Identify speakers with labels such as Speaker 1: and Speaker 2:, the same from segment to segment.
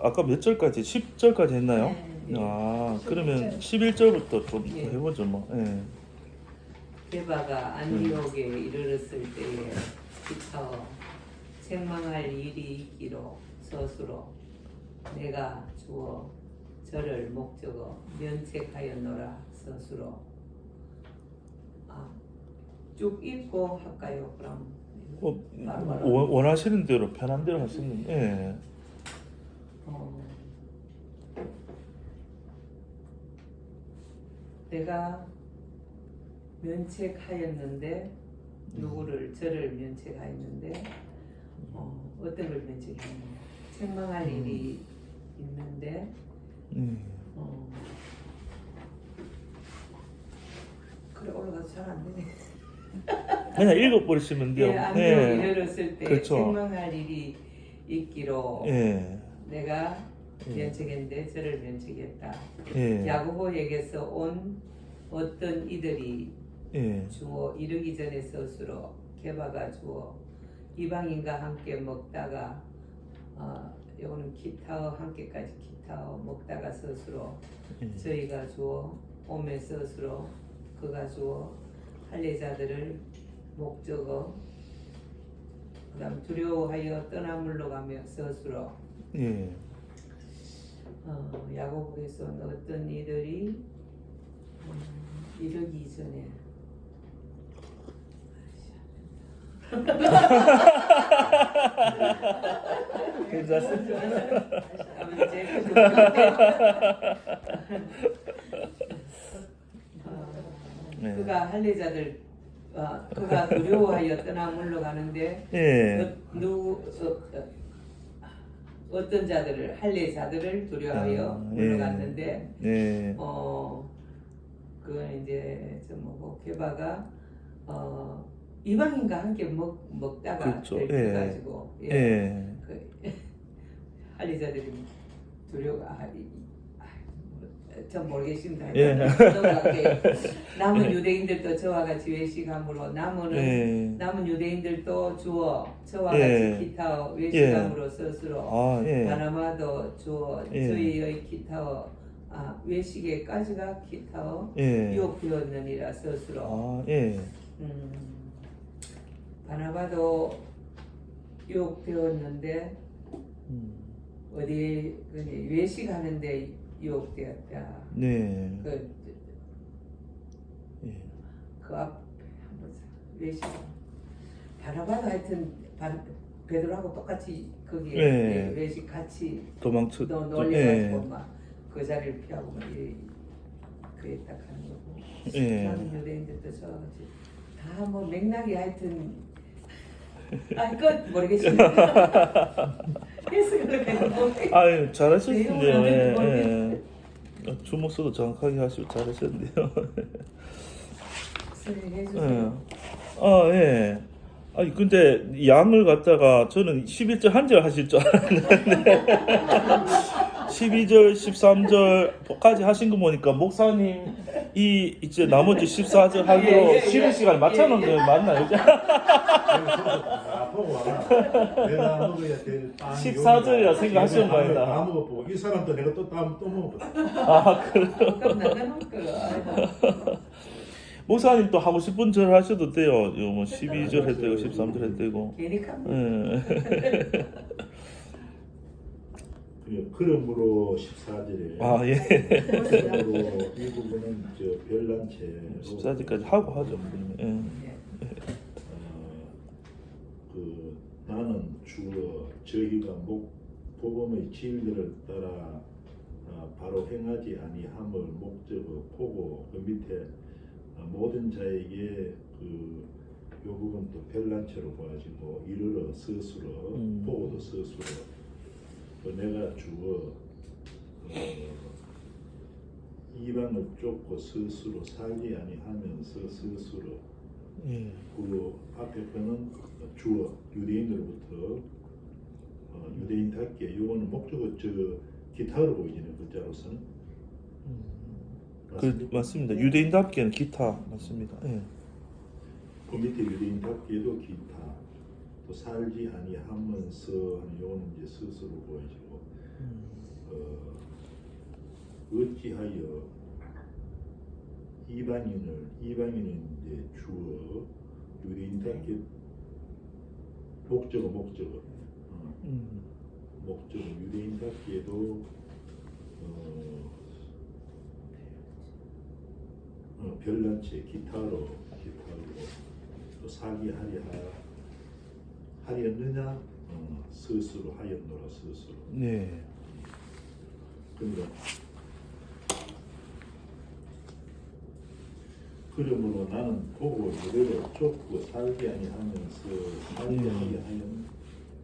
Speaker 1: 아까 몇 절까지? 10절까지 했나요?
Speaker 2: 네.
Speaker 1: 아, 그러면 11절부터 좀
Speaker 2: 예.
Speaker 1: 해보죠 뭐. 예.
Speaker 2: 게바가 안디옥에 이르렀을 때에 기타어 책망할 일이 있기로 서수로 내가 주어 저를 목적어 면책하였노라 서수로. 쭉 읽고 할까요? 그럼
Speaker 1: 원하시는 대로 편한 대로 하시면. 예.
Speaker 2: 내가 면책하였는데 누구를 저를 면책하였는데 어떤 걸 면책했는데 책망할 일이 있는데 그래 올라가서 잘 안 되네.
Speaker 1: 그냥 읽어버리시면 돼요.
Speaker 2: 예, 안디옥 이르렀을 때
Speaker 1: 그렇죠.
Speaker 2: 책망할 일이 있기로
Speaker 1: 예.
Speaker 2: 내가 면책했는데 저를 면책했다.
Speaker 1: 예.
Speaker 2: 야고보에게서 온 어떤 이들이
Speaker 1: 예.
Speaker 2: 주어 이르기 전에 스스로 게바가 주어 이방인과 함께 먹다가 요거는 기타어 함께까지 기타어 먹다가 스스로 저희가 주어 오메 스스로 그가 주어 할례자들을 목적어 그다음 두려워하여 떠나물러 가며 스스로
Speaker 1: 예.
Speaker 2: 야고보에서 어떤 이들이 이르기 전에
Speaker 1: 괜찮습니다.
Speaker 2: 그가 할례자들 그가 두려워하여 떠나 물러가는데
Speaker 1: 예.
Speaker 2: 어떤 자들을 할례자들을 두려워하여 물러갔는데
Speaker 1: 예.
Speaker 2: 그건 이제 저 뭐고 게바가 이방인과 함께 먹다가
Speaker 1: 그렇죠.
Speaker 2: 가지고
Speaker 1: 예.
Speaker 2: 그 할례자들이 전 모르겠습니다.
Speaker 1: 예.
Speaker 2: 남은 유대인들도 저와 같이 외식함으로 남은 유대인들도 주어 저와 같이 기타 외식함으로 스스로 바나바도 주어 저희의 기타 외식에까지가 기타 유혹되었느니라 스스로. 바나바도 유혹되었는데 어디 외식하는데 유혹되었다.
Speaker 1: 네.
Speaker 2: 그 앞에 한번 외식. 바나바도 하여튼 베드로하고 똑같이 거기에 외식 같이 놀려가지고 막 그 자리를 피하고 막 그에 딱 하는 거고. 다른 유대인들도 저같이 다 뭐 맥락이 하여튼 그건 모르겠습니다.
Speaker 1: 아, 잘하셨는데요. 주목서도 정확하게 하시고 잘하셨는데요. 예. 아니 근데 양을 갖다가 저는 11절 한 절 하실 줄 알았는데 12절, 13절까지 하신 거 보니까 목사님 이제 나머지 14절 하기로 쉬는 시간 맞춰놓은 거 맞나요?
Speaker 3: 내가 먹어야 될 빵
Speaker 1: 14절이라 생각하시는 거 아니다.
Speaker 3: 다 먹어보고 이 사람도 내가 또 다음 또 먹어보고.
Speaker 2: 그럼 나는 먹고.
Speaker 1: 목사님 또 하고 싶은 절 하셔도 돼요. 뭐 12절 해도 되고 13절 해도 되고.
Speaker 2: 괜히 갑니다.
Speaker 3: 그러므로 14절에 그러므로 이 부분은 별난체로
Speaker 1: 14절까지 하고 하죠.
Speaker 3: 나는 주어 저희가 복음의 진리를 따라 바로 행하지 아니함을 목적으로 보고 그 밑에 모든 자에게 요 부분 또 별난체로 봐가지고 이르러 스스로 보고도 스스로 내가 주어 이방을 쫓고 스스로 살지 아니하면서 스스로 그 앞에 거는 주어 유대인들부터 유대인답게 요거는 목적어 기타로 보이지는 글자로서는
Speaker 1: 맞습니다. 유대인답게는 기타 맞습니다.
Speaker 3: 그 밑에 유대인답게도 기타 또 살지 아니하면서 하는 요거는 이제 스스로 보여지고 어찌하여 이방인은 이제 주어 유대인답게 목적어 목적어 유대인답게도 별난 채 기타로 또 하였느냐 스스로 하였노라 스스로.
Speaker 1: 네.
Speaker 3: 그러므로 나는 보고 너를 쫓고 살게 아니하면서 살게 하게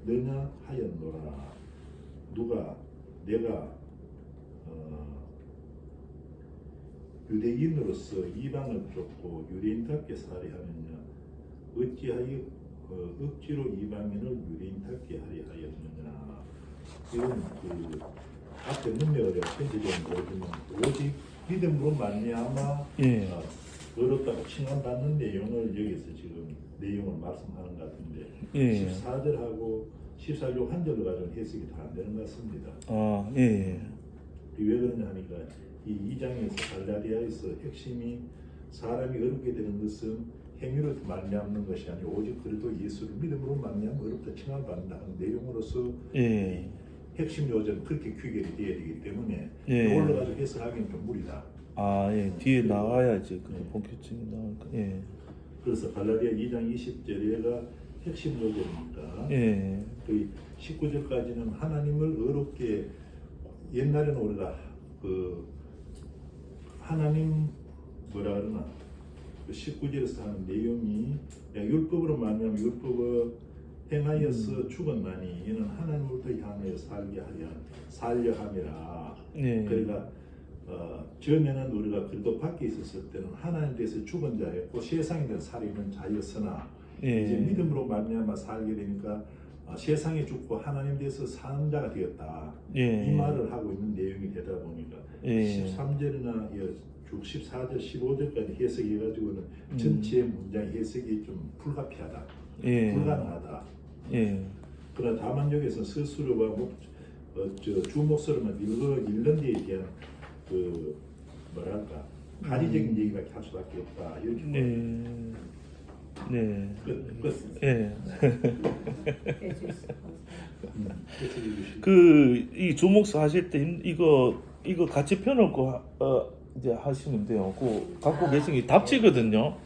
Speaker 3: 하였느냐 하였노라. 누가 내가 유대인으로서 이방을 쫓고 유대인답게 살게 하느냐 어찌하여 억지로 이방인을 유대인답게 하려 하였느냐. 이건 그 앞에 문맥을 편지적으로 보여주면 오직 믿음으로 말미암아
Speaker 1: 예.
Speaker 3: 어렵다고 칭함받는 내용을 여기서 지금 내용을 말씀하는 것 같은데
Speaker 1: 예.
Speaker 3: 14절하고 14절 한 절로 가지고 해석이 다 안 되는 것 같습니다.
Speaker 1: 아, 예.
Speaker 3: 왜 그러냐 하니까 이 2장에서 갈라디아에서 핵심이 사람이 어렵게 되는 것은 행위로 말미암는 것이 아니고 오직 그래도 예수를 믿음으로 말미암아 어렵다 칭함받는다 하는 내용으로서
Speaker 1: 예.
Speaker 3: 핵심 요소는 그렇게 귀결이 되어야 되기 때문에
Speaker 1: 예.
Speaker 3: 이걸로 가지고 해석하기는 좀 무리다.
Speaker 1: 아, 예. 뒤에 나와야지 그 본격적인 나오니까. 예.
Speaker 3: 그래서 갈라디아 2장 20절에가 핵심 요소니까
Speaker 1: 예.
Speaker 3: 그 19절까지는 하나님을 어렵게 옛날에는 우리가 그 하나님 뭐라 그러나 그 19절에서 하는 내용이 율법으로 말하면 율법을 행하여서 죽었나니 이는 하나님으로부터 향하여 살려 함이라.
Speaker 1: 예.
Speaker 3: 그러니까 전에는 우리가 그래도 밖에 있었을 때는 하나님 대해서 죽은 자였고 세상에 대해서 살아있는 자였으나
Speaker 1: 예.
Speaker 3: 이제 믿음으로 말미암아 살게 되니까 세상에 죽고 하나님 대해서 사는 자가 되었다.
Speaker 1: 예.
Speaker 3: 이 말을 하고 있는 내용이 되다 보니까
Speaker 1: 예.
Speaker 3: 13절이나 14절, 15절까지 해석해가지고는 전체 문장 해석이 좀 불가피하다.
Speaker 1: 예.
Speaker 3: 불가능하다.
Speaker 1: 예.
Speaker 3: 그러나 다만 여기서 스스로와 주목스러만 읽는 데에 대한 그 뭐랄까 가리적인 얘기밖에 할 수밖에 없다. 이렇게
Speaker 1: 네. 네.
Speaker 3: 끝.
Speaker 1: 예.
Speaker 3: 해석해 주시고.
Speaker 1: 그 이 주목서 하실 때 이거 같이 펴놓고 이제 하시면 돼요. 그 갖고 계신 게 답지거든요.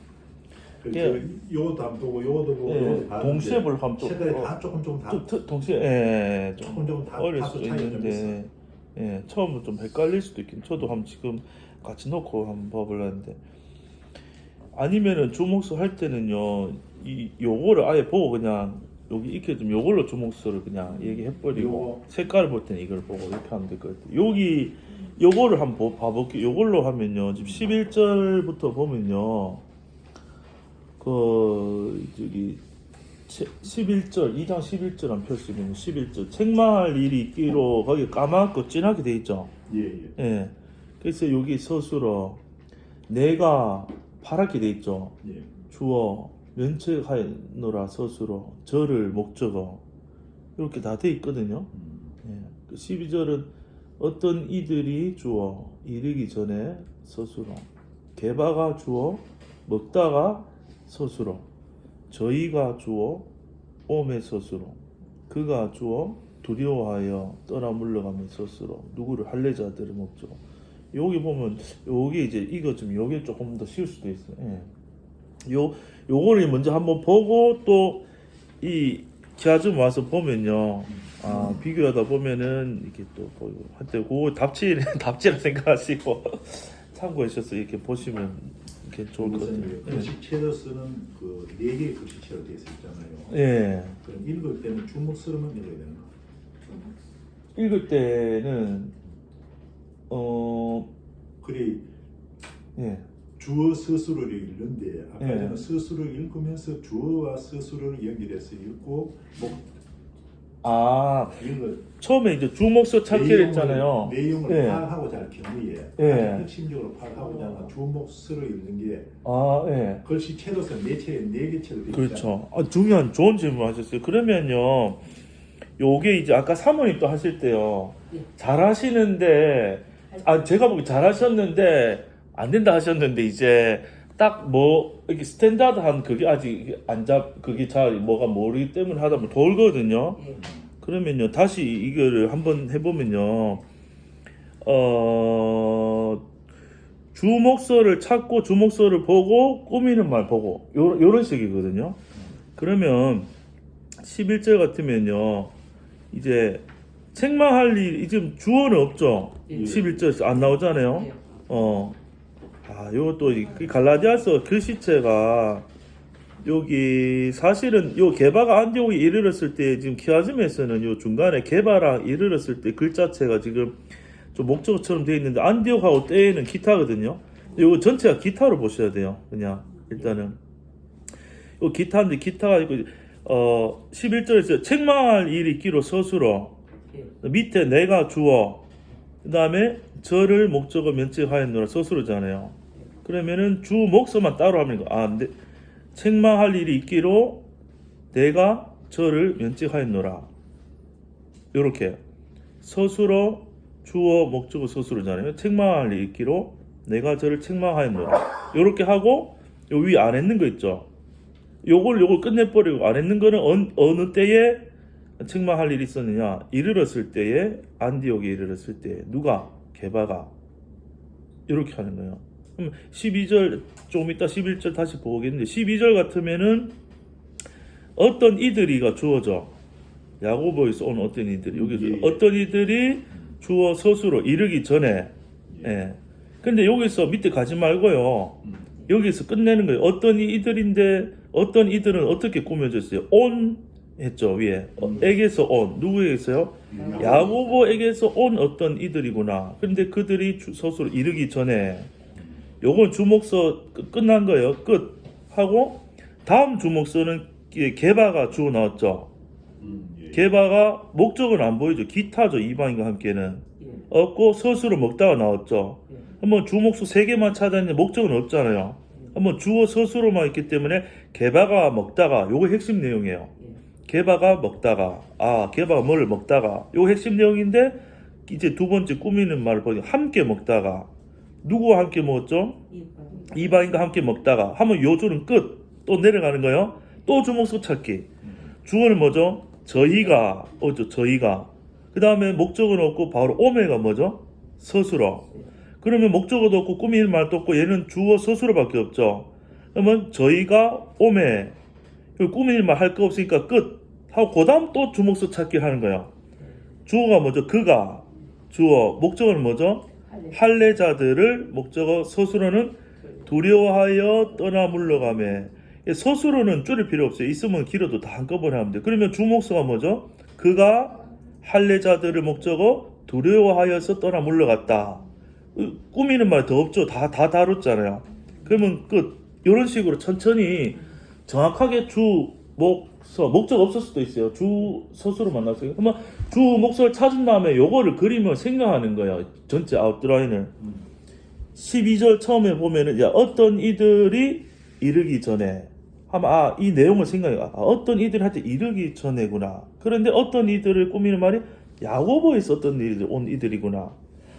Speaker 3: 요것도 안 보고 요것도 보고
Speaker 1: 예.
Speaker 3: 요것도 봤는데
Speaker 1: 동시에 볼 하면 좀
Speaker 3: 색깔이 다 조금 다
Speaker 1: 동시에 예.
Speaker 3: 조금 다
Speaker 1: 어릴
Speaker 3: 다소
Speaker 1: 수도
Speaker 3: 차이가 좀
Speaker 1: 있는데 예. 처음은 좀 헷갈릴 수도 있긴. 저도 한번 지금 같이 놓고 한번 봐보려는데 아니면은 주목서 할 때는요. 요거를 아예 보고 그냥 여기 익혀두면 요걸로 주목서를 그냥 얘기해버리고
Speaker 3: 요거.
Speaker 1: 색깔을 볼 때는 이걸 보고 이렇게 하면 될 것 같아요. 여기 요거를 한번 봐볼게요. 요걸로 하면요. 지금 11절부터 보면요. 그 저기 11절 2장 11절 한번 펼치면 11절 책망할 일이 있기로 거기 까맣고 진하게 돼 있죠.
Speaker 3: 예.
Speaker 1: 예. 그래서 여기 서술어 내가 파랗게 돼 있죠.
Speaker 3: 예.
Speaker 1: 주어 면책하노라 서술어 저를 목적어 이렇게 다 돼 있거든요. 예. 12절은 어떤 이들이 주어 이르기 전에 서술어 개바가 주어 먹다가 서술어 저희가 주어 오매 서술어 그가 주어 두려워하여 떠나 물러가며 서술어 누구를 할례자들을 목적어 여기 보면 요게 이제 이거 좀 요게 조금 더 쉬울 수도 있어요. 예. 요거를 먼저 한번 보고 또 이 기아좀 와서 보면요. 아, 비교하다 보면은 이렇게 또 보이고 한때 그거 답지라 생각하시고 참고해 주셔서 이렇게 보시면 이렇게 좋을 것 같아요.
Speaker 3: 글씨체로 쓰는 그 4개의 글씨체로 되어 있잖아요.
Speaker 1: 예.
Speaker 3: 그럼 읽을 때는 주목스러만 읽어야 되는 거.
Speaker 1: 읽을 때는
Speaker 3: 그래
Speaker 1: 예.
Speaker 3: 주어 스스로를 읽는데 아까
Speaker 1: 예.
Speaker 3: 전에 스스로를 읽으면서 주어와 스스로를 연결해서 읽고
Speaker 1: 아,
Speaker 3: 읽을
Speaker 1: 처음에 이제 주목서 찾기를 했잖아요.
Speaker 3: 내용을
Speaker 1: 예.
Speaker 3: 파악하고자 하는 경우에
Speaker 1: 예.
Speaker 3: 가장 핵심적으로 파악하고자 하는 주목스로 읽는 게
Speaker 1: 아, 예.
Speaker 3: 글씨체로서 4개 체로 되어
Speaker 1: 그렇죠. 아, 중요한 좋은 질문 하셨어요. 그러면요. 요게 이제 아까 사모님 또 하실 때요.
Speaker 2: 예.
Speaker 1: 잘 하시는데 아 제가 보기 잘하셨는데 안 된다 하셨는데 이제 딱 뭐 이렇게 스탠다드한 그게 아직 그게 잘 뭐가 모르기 때문에 하다 보면 돌거든요.
Speaker 2: 예.
Speaker 1: 그러면요 다시 이거를 한번 해보면요 주목서를 찾고 주목서를 보고 꾸미는 말 보고 요런 식이거든요. 그러면 11절 같으면요 이제 책망할 일 지금 주어는 없죠.
Speaker 2: 예.
Speaker 1: 11절 안 나오잖아요.
Speaker 2: 예.
Speaker 1: 요것도 이 갈라디아서 글씨체가 여기 사실은 요 게바가 안디옥에 이르렀을 때 지금 키아즘에서는 요 중간에 게바랑 이르렀을 때 글자체가 지금 좀 목적어처럼 되어 있는데 안디옥하고 때에는 기타거든요. 요거 전체가 기타로 보셔야 돼요. 그냥 일단은 요 기타인데 기타가 있고 11절에서 책망할 일이 있기로 서술어
Speaker 2: 예.
Speaker 1: 밑에 내가 주어 그 다음에 저를 목적어 면책하였노라 서술어잖아요. 그러면은 주 목서만 따로 하면 네, 책망할 일이 있기로 내가 저를 면책하였노라. 요렇게 서술어 주어 목적어 서술어잖아요. 책망할 일이 있기로 내가 저를 책망하였노라. 요렇게 하고 요 위 안 했는 거 있죠. 요걸 끝내버리고 안 했는 거는 어느 때에 책망할 일이 있었느냐? 이르렀을 때에 안디옥에 이르렀을 때 누가? 게바가 이렇게 하는 거예요. 그럼 12절 조금 이따 11절 다시 보겠는데 12절 같으면은 어떤 이들이가 주어져. 야고보에서 온 어떤 이들이 여기서
Speaker 3: 예.
Speaker 1: 어떤 이들이 주어 서술로 이르기 전에 예. 근데 여기서 밑에 가지 말고요. 여기서 끝내는 거예요. 어떤 이들인데 어떤 이들은 어떻게 꾸며졌어요? 온 했죠 위에 에게서 온 누구에게서요? 야고보에게서 온 어떤 이들이구나. 그런데 그들이 서술로 이르기 전에 요건 주목서 끝난 거예요. 끝 하고 다음 주목서는 게바가 주어 나왔죠.
Speaker 3: 예.
Speaker 1: 게바가 목적은 안 보이죠. 기타죠. 이방인과 함께는
Speaker 2: 예.
Speaker 1: 없고 서술을 먹다가 나왔죠.
Speaker 2: 예.
Speaker 1: 한번 주목서 3개만 찾았는데 목적은 없잖아요. 한번 주어 서술로만 있기 때문에 게바가 먹다가 요거 핵심 내용이에요.
Speaker 2: 예.
Speaker 1: 게바가 먹다가 게바가 뭘 먹다가 요 핵심 내용인데 이제 두 번째 꾸미는 말을 보니 함께 먹다가 누구와 함께 먹었죠? 이방인과 함께 먹다가 하면 요 줄은 끝. 또 내려가는 거예요. 또 주목서 찾기. 주어는 뭐죠? 저희가 저희가. 그 다음에 목적은 없고 바로 오메가 뭐죠? 서술어. 그러면 목적어도 없고 꾸미는 말도 없고 얘는 주어 서술어밖에 없죠. 그러면 저희가 오메 꾸미는 말 할 거 없으니까 끝 하고 그 다음 또 주목서 찾기를 하는 거예요. 주어가 뭐죠? 그가 주어. 목적어는 뭐죠? 할례자들을 목적어. 서술어는 두려워하여 떠나 물러가매. 서술어는 줄일 필요 없어요. 있으면 길어도 다 한꺼번에 하면 돼요. 그러면 주목서가 뭐죠? 그가 할례자들을 목적어 두려워하여서 떠나 물러갔다. 꾸미는 말 더 없죠. 다 다뤘잖아요. 그러면 끝. 이런 식으로 천천히 정확하게 주 목적 없을 수도 있어요. 주 서술을 만났어요. 그러면 주 목적을 찾은 다음에 요거를 그림을 생각하는 거예요. 전체 아웃라인을. 12절 처음에 보면은 어떤 이들이 이르기 전에 하면 이 내용을 생각해. 어떤 이들한테 이르기 전에구나. 그런데 어떤 이들을 꾸미는 말이 야고보에서 어떤 이들 온 이들이구나.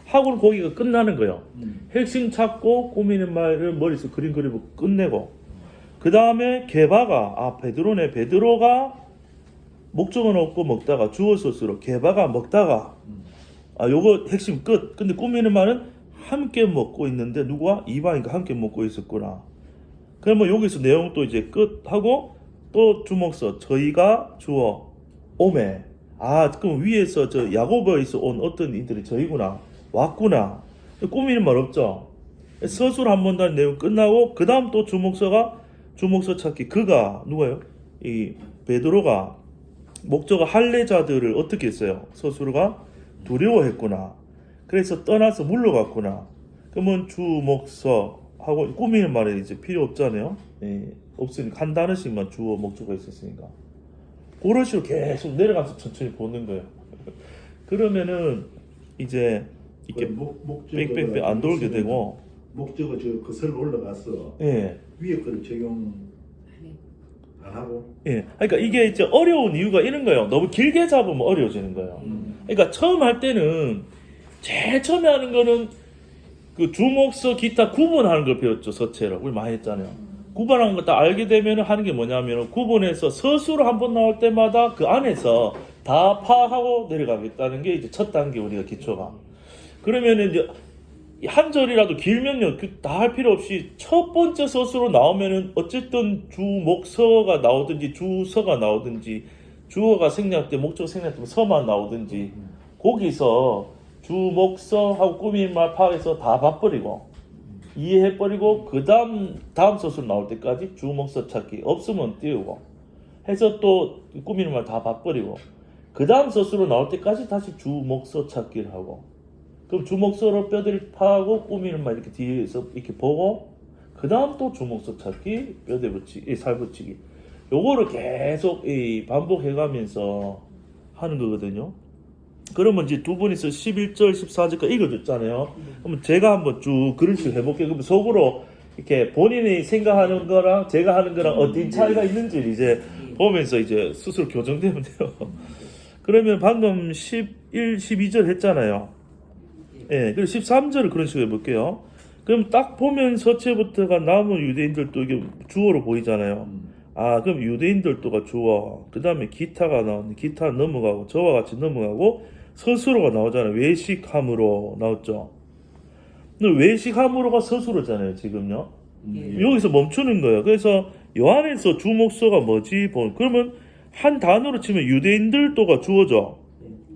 Speaker 1: 하고는 거기가 끝나는 거예요. 핵심 찾고 꾸미는 말을 머릿속 그림 그리고 끝내고 그 다음에 게바가 베드로네. 베드로가 목적은 없고 먹다가 주어 서술로 게바가 먹다가 요거 핵심 끝. 근데 꾸미는 말은 함께 먹고 있는데 누구와? 이방인과 함께 먹고 있었구나. 그러면 여기서 내용 또 이제 끝 하고 또 주목서 저희가 주어 오메. 그럼 위에서 저 야고보에서 온 어떤 이들이 저희구나. 왔구나. 꾸미는 말 없죠. 서술 한 번 더 내용 끝나고 그 다음 또 주목서 찾기. 그가 누가요? 이 베드로가 목적어 할례자들을 어떻게 했어요? 서술가 두려워했구나. 그래서 떠나서 물러갔구나. 그러면 주목서 하고 꾸미는 말이 이제 필요 없잖아요. 없으니까 한 단어씩만 주어 목적어 있었으니까. 그런 식으로 계속 내려가서 천천히 보는 거예요. 그러면은 이제 이렇게 뺑뺑뺑 안 돌게 되고
Speaker 3: 목적어 저 거슬러 올라가서
Speaker 1: 예.
Speaker 3: 위에 거를 적용 안 하고
Speaker 1: 그러니까 이게 이제 어려운 이유가 이런 거예요. 너무 길게 잡으면 어려워지는 거예요. 그러니까 처음 할 때는 제일 처음에 하는 거는 그 주목서 기타 구분하는 걸 배웠죠. 서체로 우리 많이 했잖아요. 구분하는 거 다 알게 되면 하는 게 뭐냐면 구분해서 서술로 한 번 나올 때마다 그 안에서 다 파악하고 내려가겠다는 게 이제 첫 단계 우리가 기초가. 그러면은 이제 한 절이라도 길면요 다 할 필요 없이 첫 번째 서술로 나오면은 어쨌든 주목서가 나오든지 주서가 나오든지 주어가 생략 때 목적 생략 때 서만 나오든지 거기서 주목서하고 꾸민 말 파악해서 다 봐버리고 이해해버리고 그 다음 서술 나올 때까지 주목서 찾기 없으면 띄우고 해서 또 꾸미는 말 다 봐버리고 그 다음 서술로 나올 때까지 다시 주목서 찾기를 하고 그럼 주목서로 뼈대를 파고 꾸미는 말 이렇게 뒤에서 이렇게 보고 그 다음 또 주목서 찾기 뼈대 붙이기 살 붙이기 요거를 계속 반복해가면서 하는 거거든요. 그러면 이제 두 분이서 11절 14절까지 읽어줬잖아요. 그러면 제가 한번 쭉 그런 식으로 해볼게요. 그럼 속으로 이렇게 본인이 생각하는 거랑 제가 하는 거랑 어떤 차이가 있는지 이제 보면서 이제 스스로 교정되면 돼요. 그러면 방금 11, 12절 했잖아요. 예, 그리고 13절을 그런 식으로 해볼게요. 그럼 딱 보면 서체부터가 남은 유대인들도 이게 주어로 보이잖아요. 아, 그럼 유대인들도가 주어, 그 다음에 기타가 나오는데 기타 넘어가고 저와 같이 넘어가고 서술어가 나오잖아요. 외식함으로 나왔죠. 근데 외식함으로가 서술어잖아요. 지금요. 여기서 멈추는 거예요. 그래서 요 안에서 주목서가 뭐지? 그러면 한 단어로 치면 유대인들도가 주어져.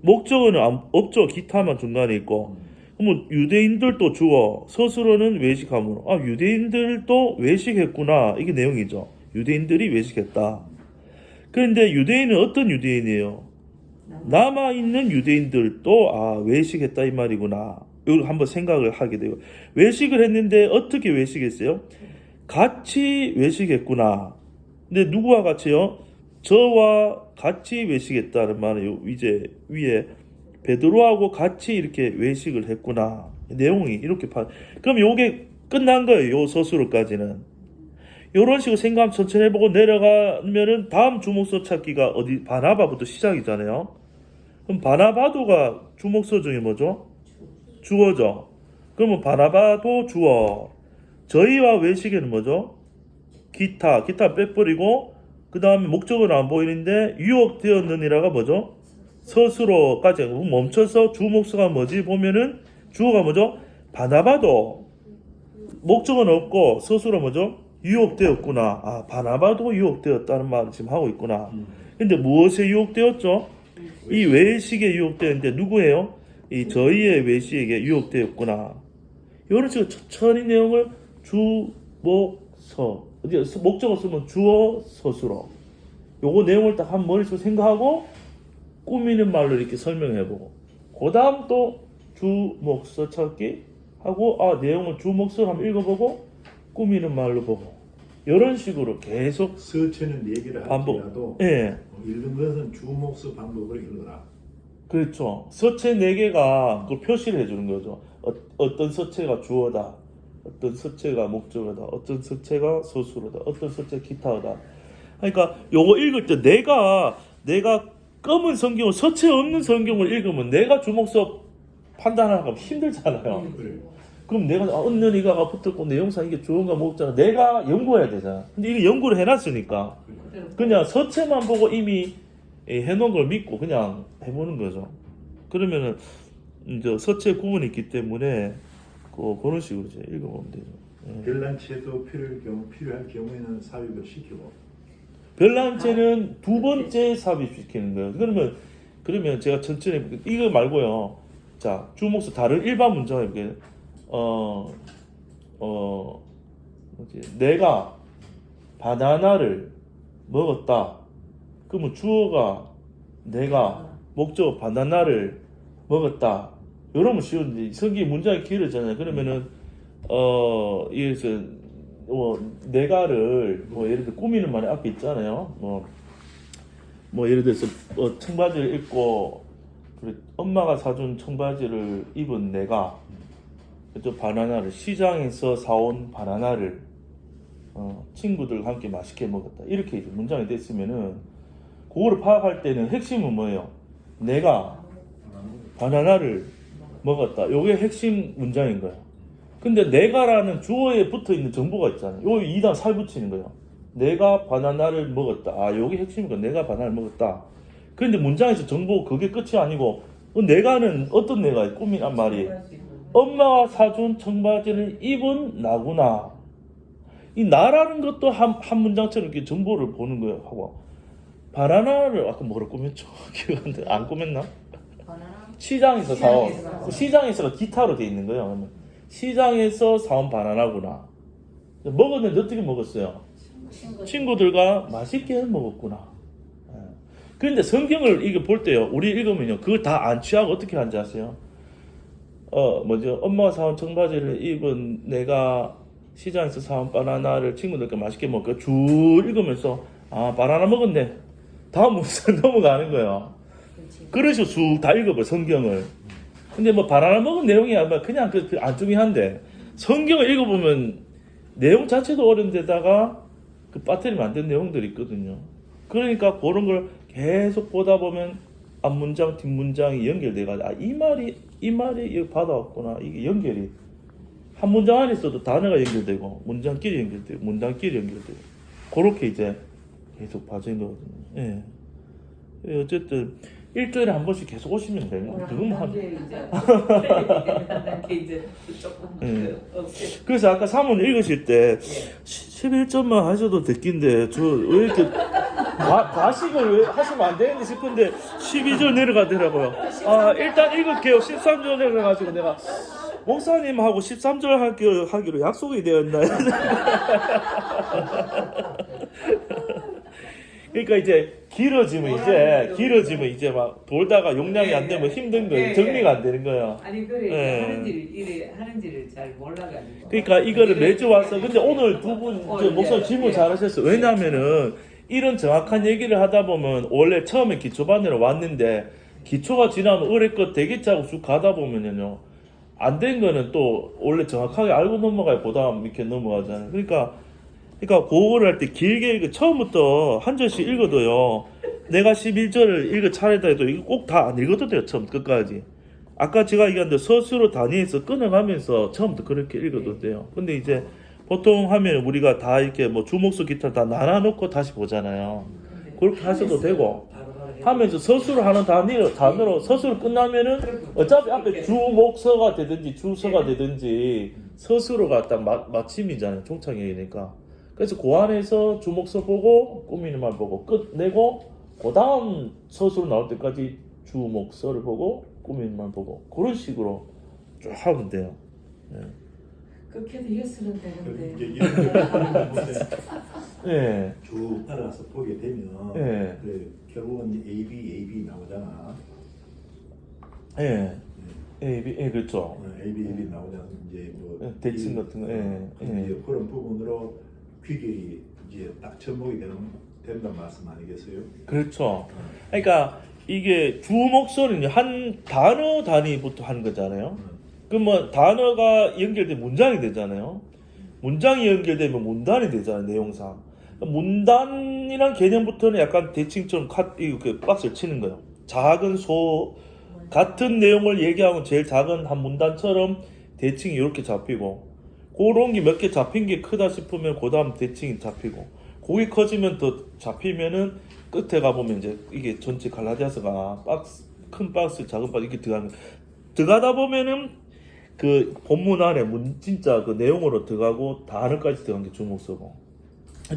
Speaker 1: 목적어는 없죠. 기타만 중간에 있고. 그러면 유대인들도 주어, 서술어는 외식함으로. 아, 유대인들도 외식했구나. 이게 내용이죠. 유대인들이 외식했다. 그런데 유대인은 어떤 유대인이에요? 남아있는 유대인들도 외식했다 이 말이구나. 이걸 한번 생각을 하게 되고 외식을 했는데 어떻게 외식했어요? 같이 외식했구나. 근데 누구와 같이요? 저와 같이 외식했다는 말이에요. 이제 위에 베드로하고 같이 이렇게 외식을 했구나. 내용이 이렇게 그럼 요게 끝난 거예요. 요 서술까지는. 이런 식으로 생각 천천히 해보고 내려가면은 다음 주목서 찾기가 어디 바나바부터 시작이잖아요. 그럼 바나바도가 주목서 중에 뭐죠? 주어죠. 그러면 바나바도 주어. 저희와 외식에는 뭐죠? 기타 빼버리고 그 다음에 목적은 안 보이는데 유혹되었느니라가 뭐죠? 서술어까지 멈춰서 주목서가 뭐지 보면은 주어가 뭐죠? 바나바도 목적은 없고 서술어 뭐죠? 유혹되었구나. 아, 바나바도 유혹되었다는 말을 지금 하고 있구나. 근데 무엇에 유혹되었죠? 이 외식에 유혹되었는데 누구예요? 이 저희의 외식에게 유혹되었구나. 이런 식으로 천천히 내용을 주목서 목적어 쓰면 주어 서술어 요거 내용을 딱 한 머릿속에 생각하고 꾸미는 말로 이렇게 설명해보고 그 다음 또 주목서 찾기 하고 내용을 주목서로 한번 읽어보고 꾸미는 말로 보고 이런 식으로 계속
Speaker 3: 서체는 4개를
Speaker 1: 반복.
Speaker 3: 할지라도
Speaker 1: 예.
Speaker 3: 읽는 것은 주목서 방법으로 읽어라.
Speaker 1: 그렇죠. 서체 4개가 그걸 표시를 해주는 거죠. 어떤 서체가 주어다, 어떤 서체가 목적어다, 어떤 서체가 서술어다, 어떤 서체 기타어다. 그러니까 요거 읽을 때 내가 검은 성경을 서체 없는 성경을 읽으면 내가 주목서 판단하기가 힘들잖아요.
Speaker 3: 그래.
Speaker 1: 그럼 내가 언론이가 붙었고 내용상 이게 좋은가 먹잖아. 내가 연구해야 되잖아. 근데 이게 연구를 해놨으니까 그냥 서체만 보고 이미 해놓은 걸 믿고 그냥 해보는 거죠. 그러면은 이제 서체 구분이 있기 때문에 그런 식으로 이제 읽어보면 되죠.
Speaker 3: 별난체도 필요한 경우에는 삽입을 시키고.
Speaker 1: 별난체는 두 번째 삽입시키는 거예요. 그러면 제가 천천히 이거 말고요. 자, 주목서 다른 일반 문장을 해볼게요. 내가 바나나를 먹었다. 그러면 주어가 내가 목적어 바나나를 먹었다. 이러면 쉬운데 성기 문장이 길어잖아요. 그러면은 여기서 내가를 예를 들어 꾸미는 말이 앞에 있잖아요. 예를 들어서 청바지를 입고 엄마가 사준 청바지를 입은 내가 또 바나나를 시장에서 사온 바나나를 친구들과 함께 맛있게 먹었다. 이렇게 이제 문장이 됐으면은 그거를 파악할 때는 핵심은 뭐예요? 내가 바나나를 먹었다. 요게 핵심 문장인 거예요. 근데 내가라는 주어에 붙어 있는 정보가 있잖아요. 요 2단 살 붙이는 거예요. 내가 바나나를 먹었다. 아, 요게 핵심이고 내가 바나나를 먹었다. 그런데 문장에서 정보 그게 끝이 아니고 내가는 어떤 내가 꾸미란 말이 엄마가 사준 청바지를 입은 나구나. 이 나라는 것도 한 문장처럼 이렇게 정보를 보는 거예요. 하고 바나나를 아까 뭐라 꾸몄죠? 기억나는데 안 꾸몄나? 시장에서 사온 시장에서가 기타로 돼 있는 거예요. 그러면 시장에서 사온 바나나구나. 먹었는데 어떻게 먹었어요? 친구들과 맛있게 먹었구나. 그런데 성경을 이거 볼 때요, 우리 읽으면요, 그걸 다 안 취하고 어떻게 하는지 아세요? 엄마가 사온 청바지를 입은 내가 시장에서 사온 바나나를 친구들과 맛있게 먹고 쭉 읽으면서 아, 바나나 먹었네. 다음 문장 넘어가는 거예요. 그래서 쑥 다 읽어봐요, 성경을. 근데 뭐 바나나 먹은 내용이 아마 그냥 안 중요한데 성경을 읽어보면 내용 자체도 어려운데다가 그 빠뜨리면 안 되는 내용들이 있거든요. 그러니까 그런 걸 계속 보다 보면 앞문장, 뒷문장이 연결돼가지고 아, 이 말이 이거 받아왔구나. 이게 연결이 한 문장 안에 있어도 단어가 연결되고 문장끼리 연결되고 문장끼리 연결되고 그렇게 이제 계속 봐지는 거거든요. 예. 어쨌든 일주일에 한 번씩 계속 오시면 돼요. 그것만 하면.
Speaker 2: 이제 조금
Speaker 1: 그래서 아까 사문 읽으실 때 11점만 하셔도 됐긴데 저 왜 이렇게 과식을 왜 하시면 안 되는지 싶은데 12절 내려가더라고요. 아, 일단 읽을게요. 13절 내려가지고 내가 목사님하고 13절 하기로 약속이 되었나요? 그러니까 이제 길어지면 이제 막 돌다가 용량이 안 되면 힘든 거예요. 정리가 안 되는 거예요.
Speaker 2: 아니 그래 하는지를 잘 몰라가지고.
Speaker 1: 그러니까 이거를 매주 와서 근데 오늘 두 분 목사님 질문 잘하셨어요. 왜냐하면은 이런 정확한 얘기를 하다 보면 원래 처음에 기초반으로 왔는데 기초가 지나면 어렵고 되게 짜고 쭉 가다 보면요 안 된 거는 또 원래 정확하게 알고 넘어가야 보다 이렇게 넘어가잖아요. 그러니까 그거를 할 때 길게 처음부터 한 절씩 읽어도요. 내가 11절을 읽을 차례다 해도 이거 꼭 다 안 읽어도 돼요. 처음부터 끝까지. 아까 제가 얘기한데 서술로 단위에서 끊어가면서 처음부터 그렇게 읽어도 돼요. 근데 이제 보통 하면 우리가 다 이렇게 뭐 주목수 기타 다 나눠놓고 다시 보잖아요. 그렇게 하셔도 되고 하면서 서술을 하는 단어로 서술 끝나면은 어차피 앞에 주목서가 되든지 주서가 되든지 서술어가 딱 마침이잖아요. 종착역이니까. 그래서 그 안에서 주목서 보고 꾸미는 말 보고 끝내고 그 다음 서술 나올 때까지 주목서를 보고 꾸미는 말 보고 그런 식으로 쭉 하면 돼요. 네.
Speaker 2: 그렇게 되었으면 되는데.
Speaker 3: 이제 이런 걸 하는 건데
Speaker 1: 예.
Speaker 3: 쭉 따라가서 보게 되면
Speaker 1: 예.
Speaker 3: 그래, 결국은 AB 나오잖아.
Speaker 1: 예. A, 그렇죠.
Speaker 3: AB 나오잖아. 이제 뭐
Speaker 1: 대칭 같은 거.
Speaker 3: 이제 그런 부분으로 귀결이 이제 딱 접목이 된다는 말씀 아니겠어요?
Speaker 1: 그렇죠. 그러니까 이게 주목서는 한 단어 단위부터 하는 거잖아요. 그러면 단어가 연결되면 문장이 되잖아요. 문장이 연결되면 문단이 되잖아요. 내용상. 문단이란 개념부터는 약간 대칭처럼 그 박스를 치는 거예요. 작은 소 같은 내용을 얘기하면 제일 작은 한 문단처럼 대칭이 이렇게 잡히고 그런 게 몇 개 잡힌 게 크다 싶으면 그 다음 대칭이 잡히고 그게 커지면 더 잡히면은 끝에 가보면 이제 이게 전체 갈라디아서가 큰 박스 작은 박스 이렇게 들어가다 보면은 그 본문 안에 진짜 그 내용으로 들어가고 단어까지 들어간 게 주목서고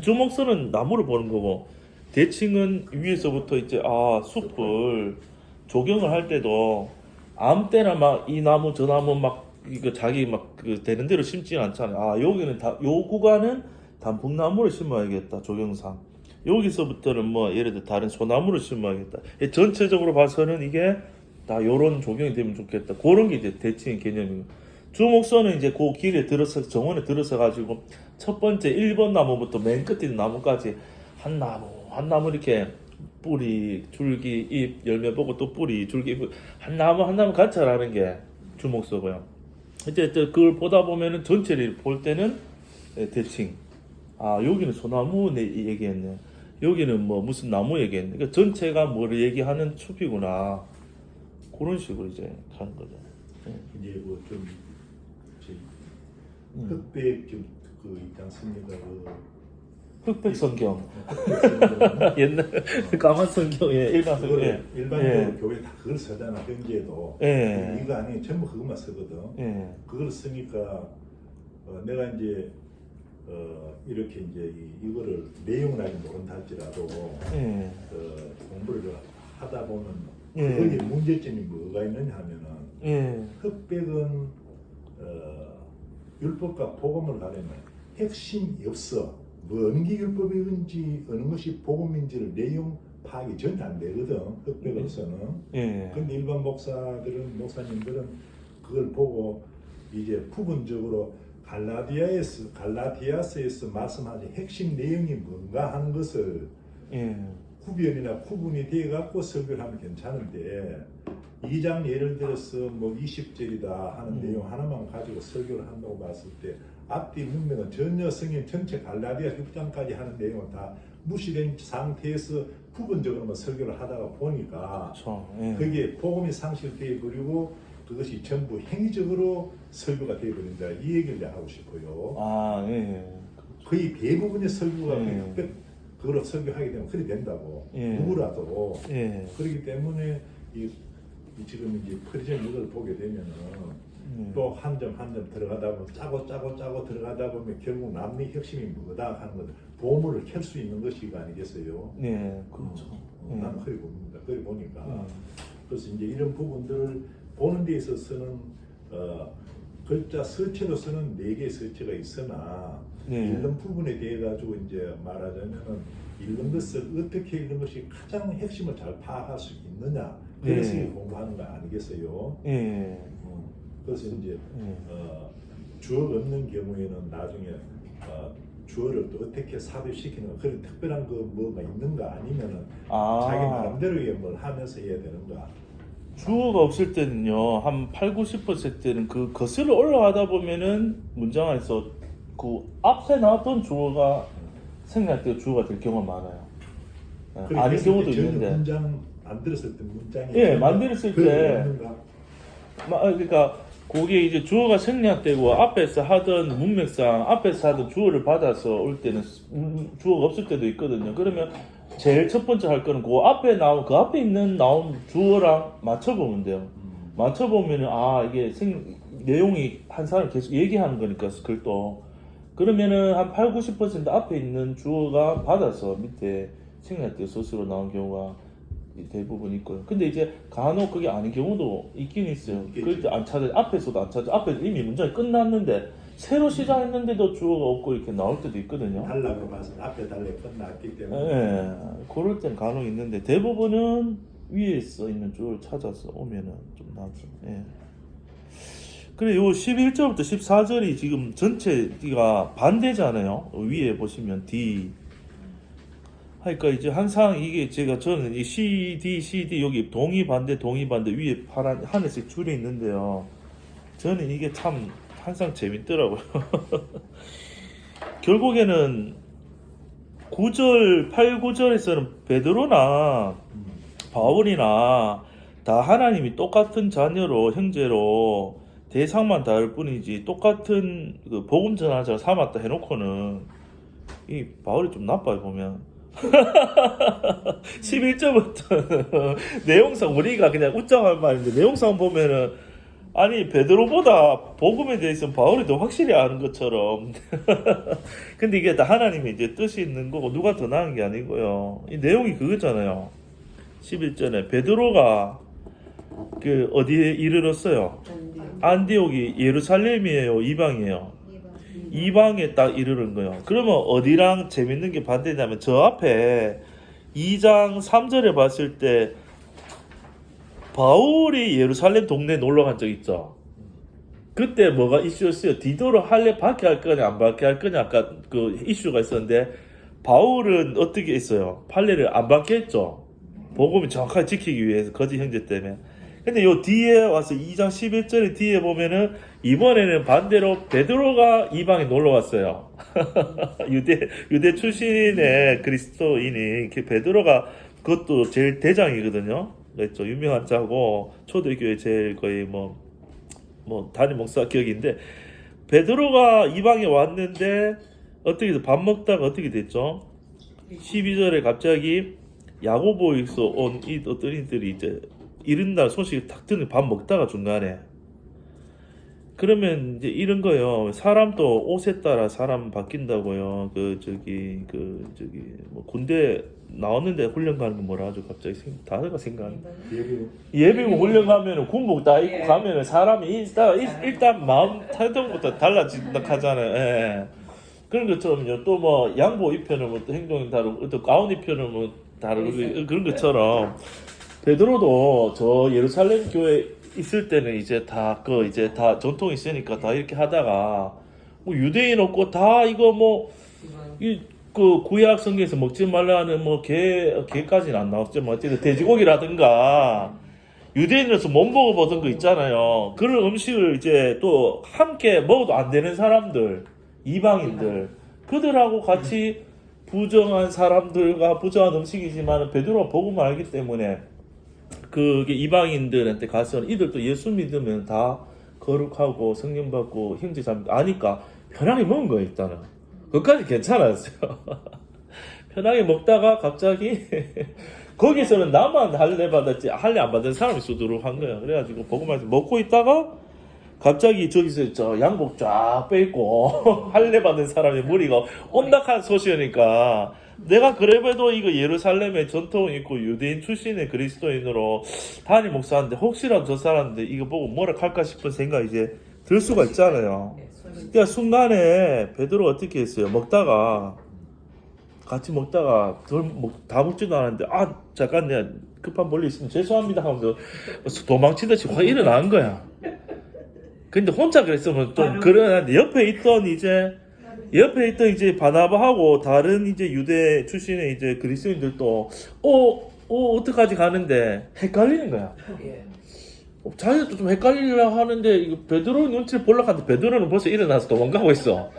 Speaker 1: 주목서는 나무를 보는 거고 대칭은 위에서부터 이제 숲을 조경을 할 때도 아무 때나 막 이 나무 저 나무 막 이거 자기 막 그 되는 대로 심지는 않잖아요. 여기는 요 구간은 단풍나무를 심어야겠다 조경상. 여기서부터는 뭐 예를 들어 다른 소나무를 심어야겠다. 전체적으로 봐서는 이게 다 요런 조경이 되면 좋겠다. 그런 게 이제 대칭의 개념이고 주목서는 이제 그 길에 들어서 정원에 들어서 가지고 첫 번째 1번 나무부터 맨 끝에 있는 나무까지 한 나무 이렇게 뿌리, 줄기, 잎, 열매 보고 또 뿌리, 줄기, 잎 한 나무 관찰하는 게 주목서고요. 이제 그걸 보다 보면은 전체를 볼 때는 대칭. 여기는 소나무 얘기했네. 여기는 뭐 무슨 나무 얘기했네. 그러니까 전체가 뭐를 얘기하는 숲이구나. 그런 식으로 이제 가는 거죠.
Speaker 3: 이제 뭐좀 흑백 좀그 있지 않습니까?
Speaker 1: 흑백 성경.
Speaker 3: 흑백 성경.
Speaker 1: 옛날 까만 성경에 일반 성경.
Speaker 3: 그걸 일반적으로
Speaker 1: 예.
Speaker 3: 교회 다 그걸 쓰잖아. 현재도
Speaker 1: 예.
Speaker 3: 이거 아니에요. 전부 그것만 쓰거든.
Speaker 1: 예.
Speaker 3: 그걸 쓰니까 내가 이제 이렇게 이제 이거를 내용을 아직 모른다 할지라도
Speaker 1: 예.
Speaker 3: 공부를 하다 보면
Speaker 1: 예.
Speaker 3: 거기에 문제점이 뭐가 있느냐 하면은
Speaker 1: 예.
Speaker 3: 흑백은 율법과 복음을 가려면 핵심이 없어. 뭐 어느 게 율법인지 어느 것이 복음인지를 내용 파악이 전혀 안 되거든. 흑백으로서는.
Speaker 1: 예.
Speaker 3: 근데 일반 목사님들은 그걸 보고 이제 부분적으로 갈라디아서에서 말씀하신 핵심 내용이 뭔가 하는 것을
Speaker 1: 예.
Speaker 3: 구별이나 구분이 되어 갖고 설교를 하면 괜찮은데 2장 예를 들어서 뭐 20절이다 하는 내용 하나만 가지고 설교를 한다고 봤을 때 앞뒤 문맥은 전혀 성경 전체 갈라디아 6장까지 하는 내용은 다 무시된 상태에서 부분적으로만 설교를 하다가 보니까
Speaker 1: 그렇죠. 예.
Speaker 3: 그게 복음이 상실되어 버리고 그것이 전부 행위적으로 설교가 되어 버린다 이 얘기를 내가 하고 싶어요.
Speaker 1: 아, 예.
Speaker 3: 거의 대부분의 설교가
Speaker 1: 예.
Speaker 3: 그걸 설교하게 되면 그리 된다고.
Speaker 1: 예.
Speaker 3: 누구라도.
Speaker 1: 예.
Speaker 3: 그렇기 때문에 지금 이제 프리즘 이걸 보게 되면은 또 한 점 한 점 들어가다 보면 짜고 들어가다 보면 결국 남의 혁신이 뭐다 하는 것 보물을 켤 수 있는 것이 아니겠어요.
Speaker 1: 예. 그렇죠.
Speaker 3: 나는 그리 봅니다. 그리 보니까
Speaker 1: 예.
Speaker 3: 그래서 이제 이런 부분들을 보는 데 있어서는 글자 서체로서는 4개의 서체가 있으나
Speaker 1: 네.
Speaker 3: 읽는 부분에 대해 가지고 이제 말하자면은 읽는 것을 어떻게 읽는 것이 가장 핵심을 잘 파악할 수 있느냐 그래서
Speaker 1: 네.
Speaker 3: 공부하는 거 아니겠어요?
Speaker 1: 예.
Speaker 3: 그래서 이제 주어 없는 경우에는 나중에 주어를 또 어떻게 삽입시키는가 그런 특별한 그 뭐가 있는가 아니면은 자기 나름대로의 뭘 하면서 해야 되는가.
Speaker 1: 주어가 없을 때는요, 한 8, 90%는 그 거슬러 올라가다 보면은 문장 안에서 그 앞에 나왔던 주어가 생략 때 주어가 될 경우가 많아요. 예, 아닌 경우도 있는데.
Speaker 3: 문장 만들었을 때 문장이
Speaker 1: 예, 만들었을 때.
Speaker 3: 없는가?
Speaker 1: 그러니까 그게 이제 주어가 생략되고 앞에서 하던 문맥상 앞에서 하던 주어를 받아서 올 때는 주어가 없을 때도 있거든요. 그러면 제일 첫 번째 할 거는 그 앞에 나온 그 앞에 있는 나온 주어랑 맞춰보면 돼요. 맞춰보면은 이게 내용이 한 사람 계속 얘기하는 거니까 글도 그러면은 한 8, 90% 앞에 있는 주어가 받아서 밑에 생략되어 소스로 나온 경우가 대부분 있고요. 근데 이제 간혹 그게 아닌 경우도 있긴 있어요. 그럴 때 안 찾아 앞에서도 안 찾아 앞에 이미 문장이 끝났는데 새로 시작했는데도 주어가 없고 이렇게 나올 때도 있거든요.
Speaker 3: 달라고 봐서 앞에 달래 끝났기 때문에.
Speaker 1: 예, 그럴 땐 간혹 있는데 대부분은 위에 써 있는 주어를 찾아서 오면은 좀 낫죠. 예. 그래 요 11절부터 14절이 지금 전체 D가 반대잖아요. 위에 보시면 D. 그러니까 이제 항상 이게 저는 이 CD 여기 동의 반대 위에 파란 하늘색 줄이 있는데요. 저는 이게 참 항상 재밌더라고요. 결국에는 9절, 8, 9절에서는 베드로나 바울이나 다 하나님이 똑같은 자녀로 형제로 대상만 다를 뿐이지 똑같은 그 복음 전하자 삼았다 해놓고는 이 바울이 좀 나빠요 보면. 11절부터 내용상 우리가 그냥 웃장할 말인데 내용상 보면은 아니 베드로보다 복음에 대해서는 바울이 더 확실히 아는 것처럼 근데 이게 다 하나님의 이제 뜻이 있는 거고 누가 더 나은 게 아니고요. 이 내용이 그거잖아요. 11절에 베드로가 그 어디에 이르렀어요? 안디옥이 예루살렘이에요, 이방이에요? 이방에 딱 이르는 거예요. 그러면 어디랑 재밌는 게 반대냐면 저 앞에 2장 3절에 봤을 때 바울이 예루살렘 동네에 놀러 간 적 있죠. 그때 뭐가 이슈였어요? 디도를 할례 받게 할 거냐 안 받게 할 거냐 아까 그 이슈가 있었는데 바울은 어떻게 했어요? 할례를 안 받게 했죠. 복음을 정확하게 지키기 위해서 거짓 형제 때문에. 근데 요 뒤에 와서 2장 11절에 뒤에 보면은 이번에는 반대로 베드로가 이방에 놀러 왔어요. 유대 출신의 그리스도인이 베드로가 그것도 제일 대장이거든요. 그랬죠. 유명한 자고 초대교회 제일 거의 뭐 뭐 담임 목사 기억인데 베드로가 이방에 왔는데 어떻게 밥 먹다가 어떻게 됐죠? 12절에 갑자기 야고보에서 온 이 어떤 이들이 이제 이른날 소식을 탁 듣는 밥 먹다가 중간에 그러면 이제 이런 거요. 사람도 옷에 따라 사람 바뀐다고요. 뭐 군대 나왔는데 훈련 가는 거 뭐라 하죠? 갑자기 단어가 생각 안 나. 예비군 훈련 가면은 군복 다 입고
Speaker 2: 예.
Speaker 1: 가면은 사람이 일단 마음 태도부터 달라진다 하잖아요. 예. 그런 것처럼요. 또 뭐 양복 입혀놓으면 또 행동이 다르고 또 가운 입혀놓으면 다르고 그런 것처럼 베드로도 저 예루살렘 교회 있을 때는 이제 다 전통이 있으니까 다 이렇게 하다가 뭐 유대인 없고 다 이거 뭐 그 구약 성경에서 먹지 말라는 뭐 개까지는 안 나왔지만 어쨌든 돼지고기라든가 유대인으로서 못 먹어보던 거 있잖아요. 그런 음식을 이제 또 함께 먹어도 안 되는 사람들, 이방인들, 그들하고 같이 부정한 사람들과 부정한 음식이지만 베드로가 복음을 알기 때문에 그게 이방인들한테 가서는 이들도 예수 믿으면 다 거룩하고 성령 받고 형제 자매 아니까 편하게 먹은 거예요. 일단은 그것까지 괜찮았어요. 편하게 먹다가 갑자기 거기서는 나만 할례 받았지 할례 안 받은 사람이 쏘도록 한 거야. 그래가지고 복음에서 먹고 있다가 갑자기 저기서 저 양복 쫙 빼입고 할례 받은 사람의 무리가 온닥한 소시니까 내가 그래도 이거 예루살렘의 전통이 있고 유대인 출신의 그리스도인으로 담임 목사인데 혹시라도 저 사람인데 이거 보고 뭐라 할까 싶은 생각이 이제 들 수가 있잖아요. 그러니까 순간에 베드로가 어떻게 했어요? 같이 먹다가 다 먹지도 않았는데 잠깐 내가 급한 볼일 있으면 죄송합니다 하면서 도망치듯이 확 일어난 거야. 근데 혼자 그랬으면 좀 그러는데 옆에 있던 이제 바나바하고 다른 이제 유대 출신의 이제 그리스도인들도 어떡하지 가는데 헷갈리는 거야.
Speaker 2: 예.
Speaker 1: 자기도 좀 헷갈리려고 하는데 이거 베드로 눈치를 보려고 하는데 베드로는 벌써 일어나서 도망가고 있어.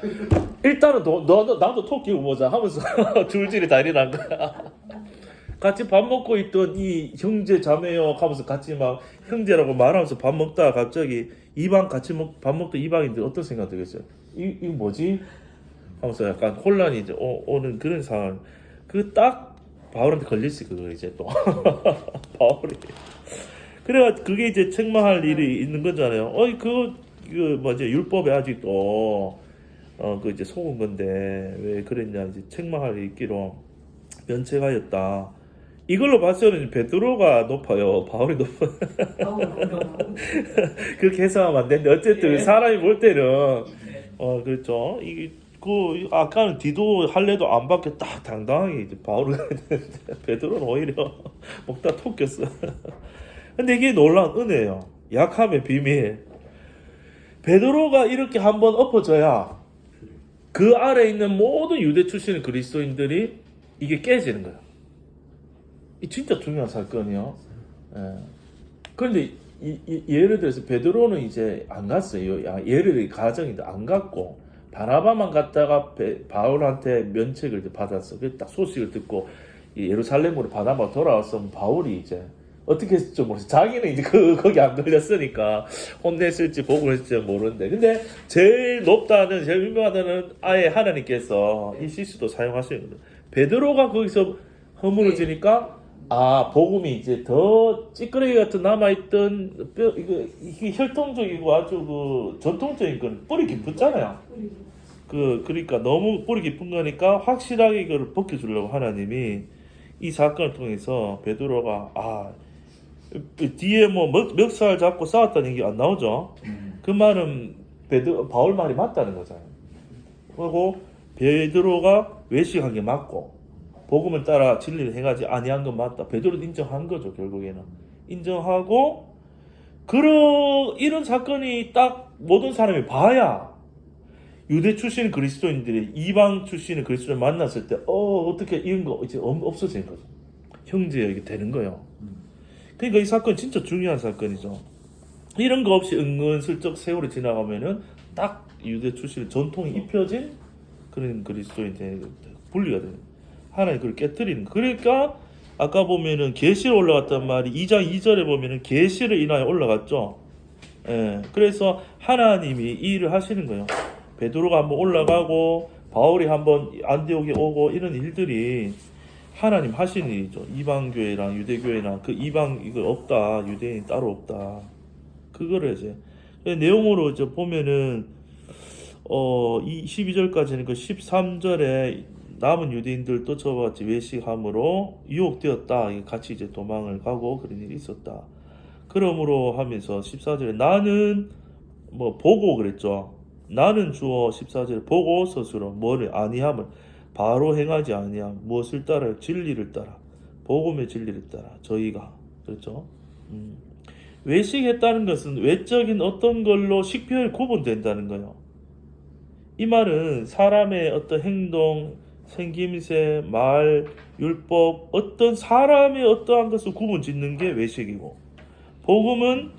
Speaker 1: 일단은 나도 톡 끼고 보자 하면서 줄줄이 다 일어난 거야. 같이 밥 먹고 있던 이 형제 자매요 하면서 같이 막 형제라고 말하면서 밥 먹다가 갑자기 밥 먹던 이방인들 어떤 생각 들겠어요? 이거 뭐지? 하면서 약간 혼란이 이제 오는 그런 상황. 그 딱 바울한테 걸렸지 그거 이제 또 바울이. 그래가 그게 이제 책망할 일이 있는 거잖아요. 그 뭐지 율법에 아직도 그 이제 속은 건데 왜 그랬냐 이제 책망할 일이 있기로 면책하였다. 이걸로 봐서는 베드로가 높아요. 바울이 높아. 그렇게 해석하면 안 되는데 어쨌든
Speaker 2: 예.
Speaker 1: 사람이 볼 때는 그렇죠. 이게 아까는 디도 할례도 안 받게 딱 당당하게 이제 바울을 베드로는 오히려 먹다 톡 꼈어. 근데 이게 놀라운 은혜예요. 약함의 비밀. 베드로가 이렇게 한번 엎어져야 그 아래 있는 모든 유대 출신의 그리스도인들이 이게 깨지는 거예요. 이 진짜 중요한 사건이요. 예. 그런데 예를 들어서 베드로는 이제 안 갔어요. 예를 가정인데 안 갔고 바나바만 갔다가 바울한테 면책을 받았어. 그 딱 소식을 듣고 예루살렘으로 바나바 돌아왔으면 바울이 이제 어떻게 했을지 모르겠어. 자기는 이제 거기 안 걸렸으니까 혼냈을지 보고 했을지 모르는데. 근데 제일 유명하다는 아예 하나님께서 이 실수도 사용하시는 거예요. 베드로가 거기서 허물어지니까 복음이 이제 더 찌끄레기 같은 남아있던 이게 혈통적이고 아주 전통적인 건 뿌리 깊었잖아요. 그러니까 너무 뿌리 깊은 거니까 확실하게 이걸 벗겨주려고 하나님이 이 사건을 통해서 베드로가 뒤에 뭐 멱살 잡고 싸웠다는 얘기 안 나오죠. 그 말은 바울 말이 맞다는 거잖아요. 그리고 베드로가 외식한 게 맞고 복음을 따라 진리를 행하지 아니한 건 맞다. 베드로도 인정한 거죠. 결국에는 인정하고 이런 사건이 딱 모든 사람이 봐야 유대 출신 그리스도인들이 이방 출신의 그리스도를 만났을 때 어떻게 이런 거 이제 없어지는 거죠. 형제 이게 되는 거예요. 그러니까 이 사건 진짜 중요한 사건이죠. 이런 거 없이 은근슬쩍 세월이 지나가면은 딱 유대 출신의 전통이 입혀진 그런 그리스도인들이 분리가 돼요. 하나님 그걸 깨뜨리는 거. 그러니까 아까 보면은 계시로 올라갔단 말이 2장 2절에 보면은 계시를 인하여 올라갔죠. 예, 그래서 하나님이 이 일을 하시는 거예요. 베드로가 한번 올라가고 바울이 한번 안디옥에 오고 이런 일들이 하나님 하시는 일이죠. 이방 교회랑 유대 교회나 그 이방 이거 없다, 유대인 따로 없다. 그거를 이제 내용으로 이제 보면은 이 12절까지는 그 13절에 남은 유대인들도 저와 같이 외식함으로 유혹되었다. 같이 이제 도망을 가고 그런 일이 있었다. 그러므로 하면서 14절에 나는 뭐 보고 그랬죠. 나는 주어 14절에 보고 스스로 뭐를 아니함을 바로 행하지 아니함 무엇을 따라 진리를 따라 복음의 진리를 따라 저희가 그렇죠. 외식했다는 것은 외적인 어떤 걸로 식별이 구분된다는 거예요. 이 말은 사람의 어떤 행동, 생김새, 말, 율법, 어떤 사람의 어떠한 것을 구분 짓는 게 외식이고, 복음은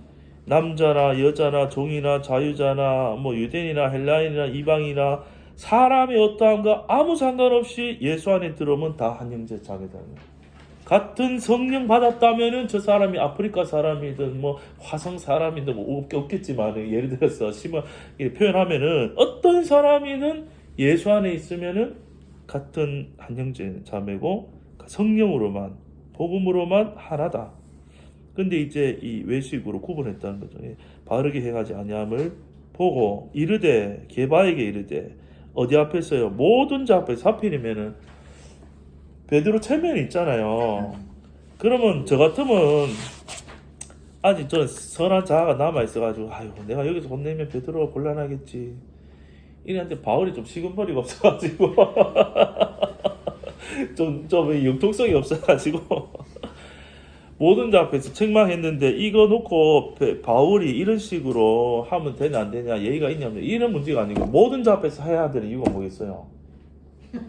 Speaker 1: 남자나 여자나 종이나 자유자나 뭐 유대인이나 헬라인이나 이방이나 사람의 어떠한 거 아무 상관없이 예수 안에 들어오면 다 한 형제 자매다. 같은 성령 받았다면은 저 사람이 아프리카 사람이든 뭐 화성 사람이든 뭐 없겠지만 예를 들어서 심한 표현하면은 어떤 사람이든 예수 안에 있으면은 같은 한 형제 자매고 성령으로만 복음으로만 하나다. 근데 이제 이 외식으로 구분했다는 거죠. 바르게 행하지 아니함을 보고 이르되 게바에게 이르되 어디 앞에서요? 모든 자 앞에서 하필이면은 베드로 체면이 있잖아요. 그러면 저 같으면 아직 저 선한 자아가 남아 있어가지고 아유 내가 여기서 혼내면 베드로가 곤란하겠지. 이랬는데 바울이 좀 식은벌이가 없어가지고 좀 융통성이 없어가지고 모든 자 앞에서 책망했는데 이거 놓고 바울이 이런 식으로 하면 되냐 안 되냐 예의가 있냐면 이런 문제가 아니고 모든 자 앞에서 해야 되는 이유가 뭐겠어요?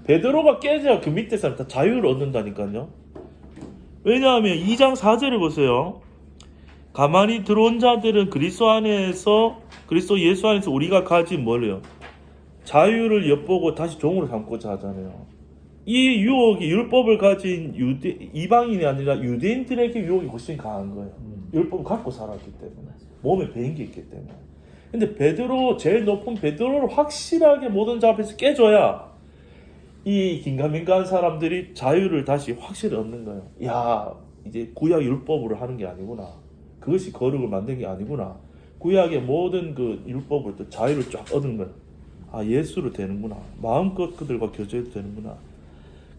Speaker 1: 베드로가 깨져야 그 밑에 사람 다 자유를 얻는다니까요. 왜냐하면 2장 4절을 보세요. 가만히 들어온 자들은 그리스도 안에서 그리스도 예수 안에서 우리가 가진 뭐래요? 자유를 엿보고 다시 종으로 삼고자 하잖아요. 이 유혹이 율법을 가진 이방인이 아니라 유대인들에게 유혹이 훨씬 강한 거예요. 율법을 갖고 살았기 때문에 몸에 배인 게 있기 때문에. 근데 베드로 제일 높은 베드로를 확실하게 모든 자 앞에서 깨줘야 이 긴가민가한 사람들이 자유를 다시 확실히 얻는 거예요. 야 이제 구약 율법으로 하는 게 아니구나. 그것이 거룩을 만든 게 아니구나. 구약의 모든 그 율법을 또 자유를 쫙 얻은 거예요. 아 예수로 되는구나. 마음껏 그들과 교제해도 되는구나.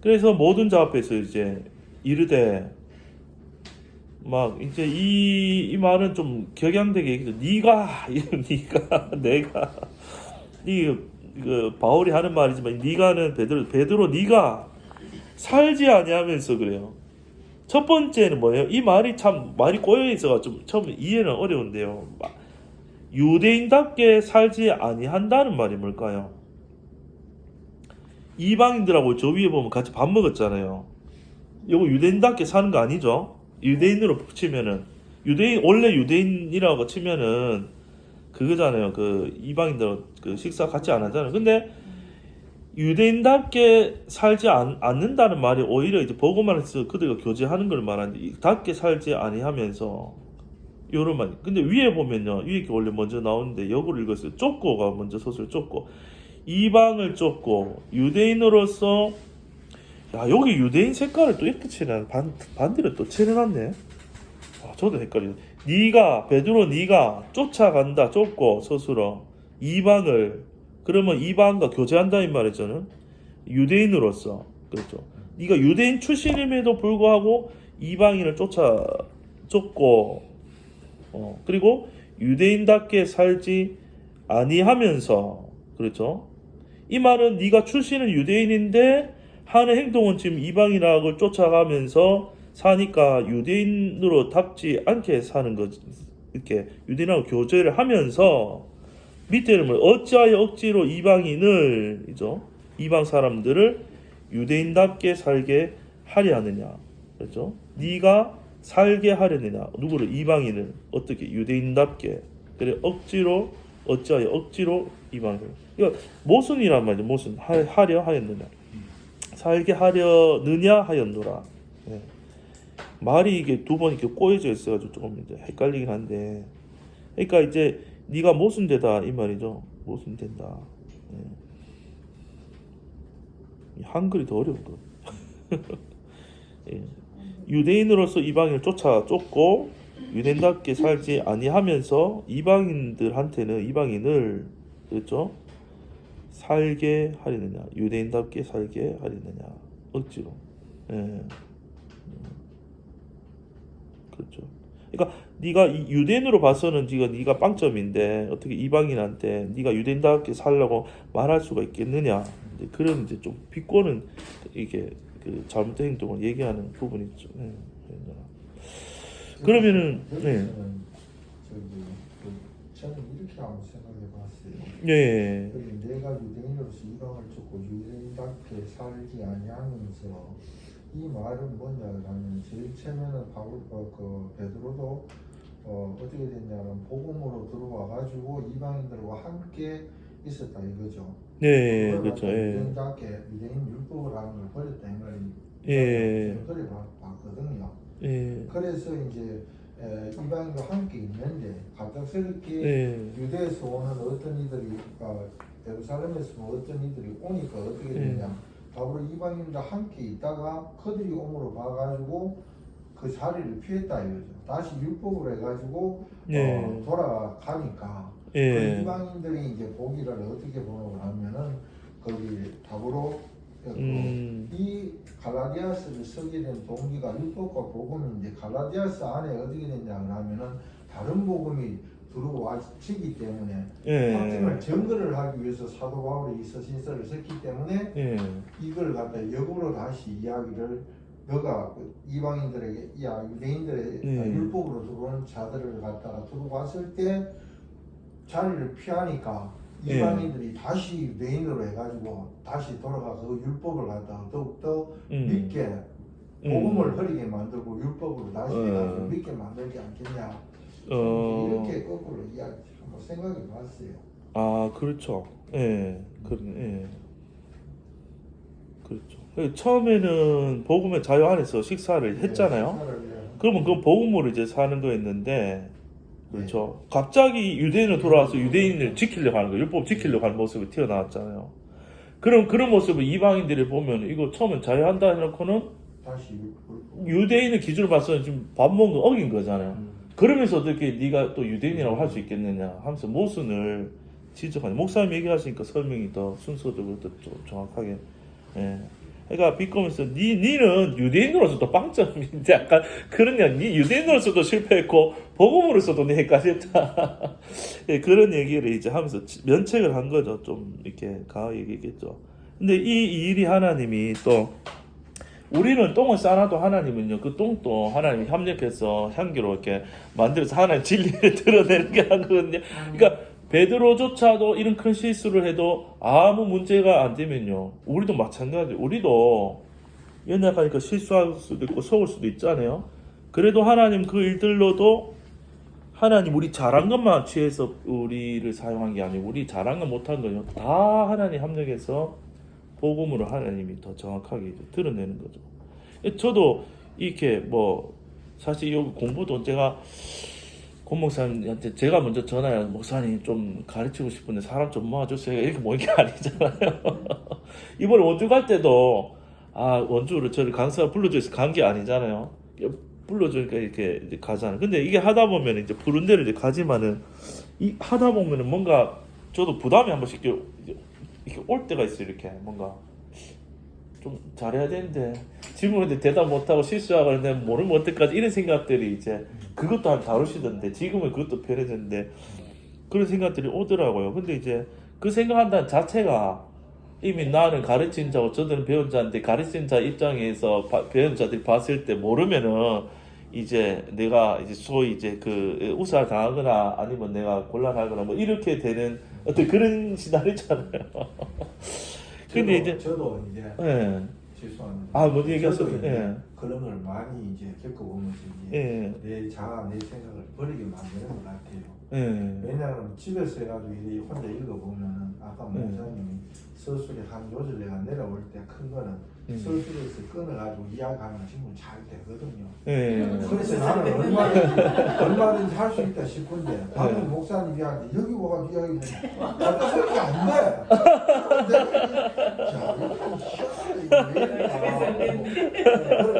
Speaker 1: 그래서 모든 자 앞에서 이제 이르되 막 이제 이 말은 좀 격양되게 얘기죠. 네가 내가 그 바울이 하는 말이지만 네가는 베드로 네가 살지 아니하면서 그래요. 첫 번째는 뭐예요? 이 말이 참 말이 꼬여 있어가 좀 처음 이해는 어려운데요. 유대인답게 살지 아니한다는 말이 뭘까요? 이방인들하고 저 위에 보면 같이 밥 먹었잖아요. 이거 유대인답게 사는 거 아니죠? 유대인으로 치면은 유대인 원래 유대인이라고 치면은 그거잖아요. 그 이방인들 그 식사 같이 안 하잖아요. 근데 유대인답게 살지 않는다는 말이 오히려 이제 복음 안에서 그들과 교제하는 걸 말하는데 답게 살지 아니하면서 요런 말. 근데 위에 보면요. 위에 원래 먼저 나오는데 역으로 읽었어요. 쫓고가 먼저 소설 쫓고 이방을 쫓고 유대인으로서 야 여기 유대인 색깔을 또 이렇게 칠해 반대로 또 칠해놨네. 저도 헷갈려요. 네가 베드로 네가 쫓아간다 쫓고 스스로 이방을 그러면 이방과 교제한다 이 말이잖아요. 유대인으로서 그렇죠. 네가 유대인 출신임에도 불구하고 이방인을 쫓고 그리고 유대인답게 살지 아니하면서 그렇죠. 이 말은 네가 출신은 유대인인데 하는 행동은 지금 이방인학을 쫓아가면서 사니까 유대인으로 답지 않게 사는 거지. 이렇게 유대인하고 교제를 하면서 밑에는 뭐 어찌하여 억지로 이방인을 이방 사람들을 유대인답게 살게 하려 하느냐. 그렇죠? 네가 살게 하려느냐. 누구를 이방인을 어떻게 유대인답게 그래 어찌하여 억지로 이방인을 이거 모순이란 말이죠. 모순 하려 하였느냐. 살게 하려느냐 하였노라. 네. 말이 이게 두 번 이렇게 꼬여져 있어가지고 조금 이제 헷갈리긴 한데 그러니까 이제 네가 모순되다 이 말이죠. 모순된다. 예. 한글이 더 어려운 거. 예. 유대인으로서 이방인을 쫓고 유대인답게 살지 아니하면서 이방인을 그렇죠? 살게 하려느냐, 유대인답게 살게 하려느냐, 억지로. 예. 그렇죠. 그러니까 네가 유대인으로 봐서는 네가 빵점인데 어떻게 이방인한테 네가 유대인답게 살라고 말할 수가 있겠느냐? 그런 이제 좀 비꼬는 이게 그 잘못된 행동을 얘기하는 부분이 있죠. 예. 그러면은 네.
Speaker 4: 저는 이렇게 한번 생각해봤어요.
Speaker 1: 예.
Speaker 4: 내가 유대인으로서 이방을 쫓고 유대인답게 살지 아니하면서 이 말은 뭐냐면 제일 처음에는 베드로도 어떻게 됐냐면 복음으로 들어와 가지고 이방인들과 함께 있었다 이거죠.
Speaker 1: 네, 그렇죠. 예.
Speaker 4: 유대인 율법을 하는 걸 버렸다 이 말입니다.
Speaker 1: 예.
Speaker 4: 그래 봤거든요.
Speaker 1: 예.
Speaker 4: 그래서 이제 이방인과 함께 있는데 갑작스럽게
Speaker 1: 예.
Speaker 4: 유대에서 오는 어떤 이들이 예루살렘에서 어떤 이들이 오니까 어떻게 되냐 바로 이방인과 함께 있다가 그들이 오므로 봐가지고 그 자리를 피했다 이거죠. 다시 율법으로 해가지고
Speaker 1: 예.
Speaker 4: 돌아가니까
Speaker 1: 예.
Speaker 4: 그 이방인들이 이제 보기를 어떻게 보는 하면은 거기 답으로 이 갈라디아서를 쓰게 된 동기가 율법과 복음인데 갈라디아서 안에 어떻게 됐냐 하면은 다른 복음이 들어와치기 때문에
Speaker 1: 예.
Speaker 4: 확증을 증거를 하기 위해서 사도 바울이 이 서신서를 썼기 때문에
Speaker 1: 예.
Speaker 4: 이걸 갖다 역으로 다시 이야기를 너가 이방인들에게 유대인들의 율법으로 들어온 자들을 갖다가 들어왔을 때 자리를 피하니까 이방인들이 다시 유대인으로 해가지고 다시 돌아가서 그 율법을 갖다가 더욱더 믿게 복음을 흐리게 만들고 율법으로 다시 해가지고 믿게 만들지 않겠냐 이렇게 거꾸로 이야기 한번 생각해 봤어요.
Speaker 1: 아, 그렇죠. 예. 예. 그렇죠. 처음에는 복음의 자유 안에서 식사를 했잖아요. 그러면 그 복음으로 이제 사는 거였는데, 그렇죠. 갑자기 유대인으로 돌아와서 유대인을 지키려고 하는 거예요. 율법 지키려고 하는 모습이 튀어나왔잖아요. 그런 모습을 이방인들이 보면 이거 처음엔 자유한다 해놓고는
Speaker 4: 다시
Speaker 1: 유대인의 기준을 봐서는 지금 밥 먹은 거 어긴 거잖아요. 그러면서 어떻게 네가 또 유대인이라고 할 수 있겠느냐 하면서 모순을 지적하는 목사님 얘기하시니까 설명이 더 순서적으로 더 정확하게. 예. 그러니까 비꼬면서 니는 유대인으로서도 빵점인데 약간 그러냐 니 유대인으로서도 실패했고 복음으로서도 니 헷갈렸다. 예, 그런 얘기를 이제 하면서 면책을 한 거죠. 좀 이렇게 강하게 얘기했겠죠. 근데 이 일이 하나님이 또 우리는 똥을 싸놔도 하나님은요 그 똥도 하나님이 협력해서 향기로 이렇게 만들어서 하나님 진리를 드러내는 게 하거든요. 그러니까 베드로조차도 이런 큰 실수를 해도 아무 문제가 안 되면요 우리도 마찬가지. 우리도 연약하니까 실수할 수도 있고 속을 수도 있잖아요. 그래도 하나님 그 일들로도 하나님 우리 잘한 것만 취해서 우리를 사용한 게 아니고 우리 잘한 것 못한 거요 다 하나님 합력해서 복음으로 하나님이 더 정확하게 드러내는 거죠. 저도 이렇게 뭐 사실 이 공부도 제가 권 목사님한테 제가 먼저 전화해 목사님 좀 가르치고 싶은데 사람 좀 모아주세요 이렇게 모인 게 아니잖아요. 이번에 원주 갈 때도 원주를 저를 강사가 불러줘서 간 게 아니잖아요. 불러주니까 이렇게 이제 가잖아요. 근데 이게 하다 보면 이제 부른 데를 이제 가지만은 이 하다 보면은 뭔가 저도 부담이 한 번씩 이렇게 올 때가 있어요. 이렇게 뭔가 좀 잘해야 되는데 질문인데 대답 못하고 실수하고 내가 모르면 어떡하지 이런 생각들이 이제 그것도 한 다루시던데 지금은 그것도 편해졌는데 그런 생각들이 오더라고요. 근데 이제 그 생각한다는 자체가 이미 나는 가르친 자고 저들은 배운 자인데 가르친 자 입장에서 배운 자들이 봤을 때 모르면은 이제 내가 이제 소위 이제 그 우살 당하거나 아니면 내가 곤란하거나 뭐 이렇게 되는 어떤 그런 시나리오잖아요. 근데 이제
Speaker 4: 저도 이제 죄송합니다.
Speaker 1: 뭐 얘기하셨어요? 예.
Speaker 4: 그런 걸 많이 이제 겪어보면서 이제
Speaker 1: 예.
Speaker 4: 내 생각을 버리게 만드는 것 같아요.
Speaker 1: 예.
Speaker 4: 왜냐하면 집에서 해가지고 이 혼자 읽어보면은 아까 목사님이 서술이 한 요절 내가 내려올 때 큰 거는 서술에서 끊어가지고 이야기하면 지금 잘 되거든요.
Speaker 1: 예.
Speaker 4: 그래서 나는 얼마든지 할 수 있다 싶은데 방금 목사님 이야기하는데 여기 와가지고 이야기하면 어떤 소리가 안 돼. 자,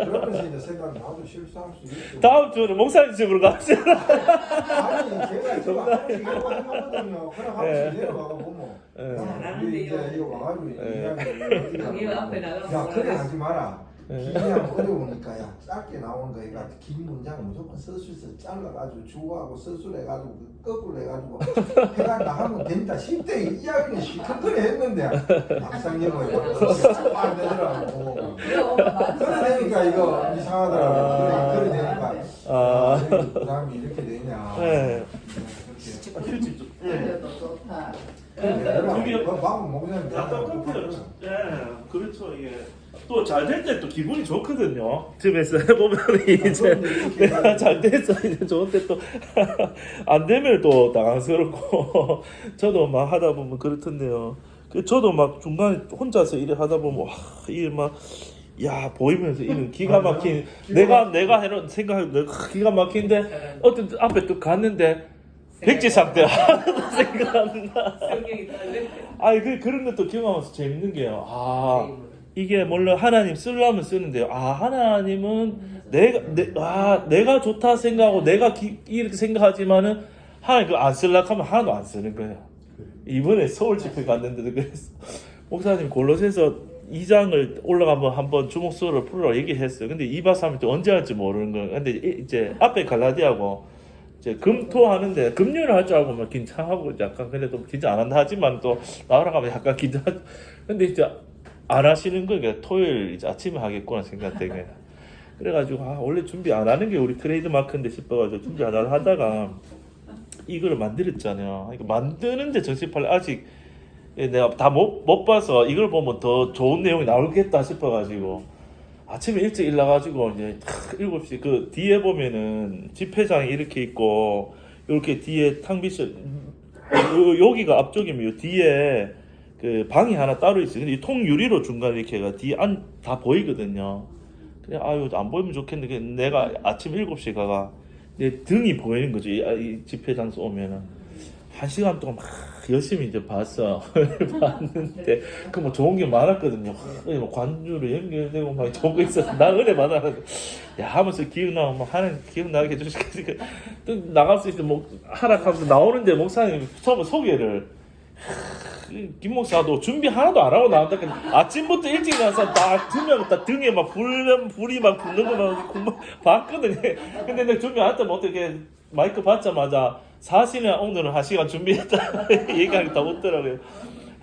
Speaker 4: 그러면서 이제 생각 나도 실수할 수 있고.
Speaker 1: 다음 주는 목사님 집으로 가세요.
Speaker 4: 아니 제가 저거 하나씩 이거 하거든요. 그럼 하나씩 내려가고 보면.
Speaker 2: 잘하는데요.
Speaker 4: 이제 이거 와가지고
Speaker 2: 여기 앞에 나가면
Speaker 4: 야 그래 하지 마라.
Speaker 1: 예.
Speaker 4: 기계하면 어려우니까 야 짧게 나오는 거니까 긴 문장 무조건 서술서 잘라가지고 주어하고 서술해가지고 거꾸로 해가지고 해가 나가면 된다. 10대 이야기는 시큰거리 했는데 막상 영어에 안 되더라고. 그래 되니까 이거 이상하더라고. 그래 되니까 그 사람이 이렇게 되냐.
Speaker 1: 네.
Speaker 4: 그렇게.
Speaker 1: 휴지 좀.
Speaker 2: 그래도 좋다.
Speaker 4: 그래 방금 목사님
Speaker 1: 답답해요. 예, 그렇죠. 이게 또 잘 될 때 또 기분이 좋거든요. 집에서 해보면 이제 내가 잘 돼서 이제 좋은데 또 안 되면 또 당황스럽고 저도 막 하다 보면 그렇던데요. 저도 막 중간에 혼자서 일을 하다 보면 와, 이게 막 야 보이면서 이런 기가 막힌 내가 해놓은 생각 내가 기가 막힌데 어떤 앞에 또 갔는데 백지 상태 하나도 생각 안 나.
Speaker 2: 성경이 딸렸대.
Speaker 1: 아니 그런 것도 경험하면서 재밌는 게요. 아 이게 물론 하나님 쓰려면 쓰는데요. 아 하나님은 내가 좋다 생각하고 내가 이렇게 생각하지만은 하나님 그거 안 쓰려고 하면 하나도 안 쓰는 거예요. 이번에 서울 집회 갔는데도 그래서 목사님 골로새서 2장을 올라가면 한번 주목서를 풀으라고 얘기했어요. 근데 2박 3일 때 언제 할지 모르는 거예요. 근데 이제 앞에 갈라디아고 이제 금토하는데 금요일 할 줄 알고 막 긴장하고 약간 그래도 긴장 안 한다 하지만 또 나오라 가면 약간 긴장. 근데 이제 안 하시는 거예요. 토요일 이제 아침에 하겠구나 생각되게. 그래가지고 원래 준비 안 하는 게 우리 트레이드 마크인데 싶어가지고 준비 안 하다가 이거를 만들었잖아요. 그러니까 만드는데 정신팔 아직 내가 다 못 봐서 이걸 보면 더 좋은 내용이 나오겠다 싶어가지고 아침에 일찍 일어나가지고 이제 7시 그 뒤에 보면은 집회장이 이렇게 있고 이렇게 뒤에 탕비실 여기가 앞쪽이면 요 뒤에 그 방이 하나 따로 있어요. 근데 이 통유리로 중간에 이렇게 해가 뒤에 다 보이거든요. 그래 안 보이면 좋겠는데 내가 아침 7시에 가가 내 등이 보이는 거죠. 이 집회 장소 오면은 1시간 동안 막 열심히 이제 봤어. 봤는데 그 뭐 좋은 게 많았거든요. 뭐 관주로 연결되고 막 좋은 거 있어서 나 은혜 받아가지고 야 하면서 기억나고 막 하는 기억나게 해주시니까 또 나갈 수 있어 뭐 하락하면서 나오는데 목사님 처음 소개를 김 목사도 준비 하나도 안 하고 나온다. 아침부터 일찍 나서 다 두 명 다 등에 막 불이 막 붙는 거 봤거든요. 근데 내가 준비 안 했다면 어떻게 마이크 받자마자 사실은 오늘은 1시간 준비했다 얘기하기 다 웃더라고요.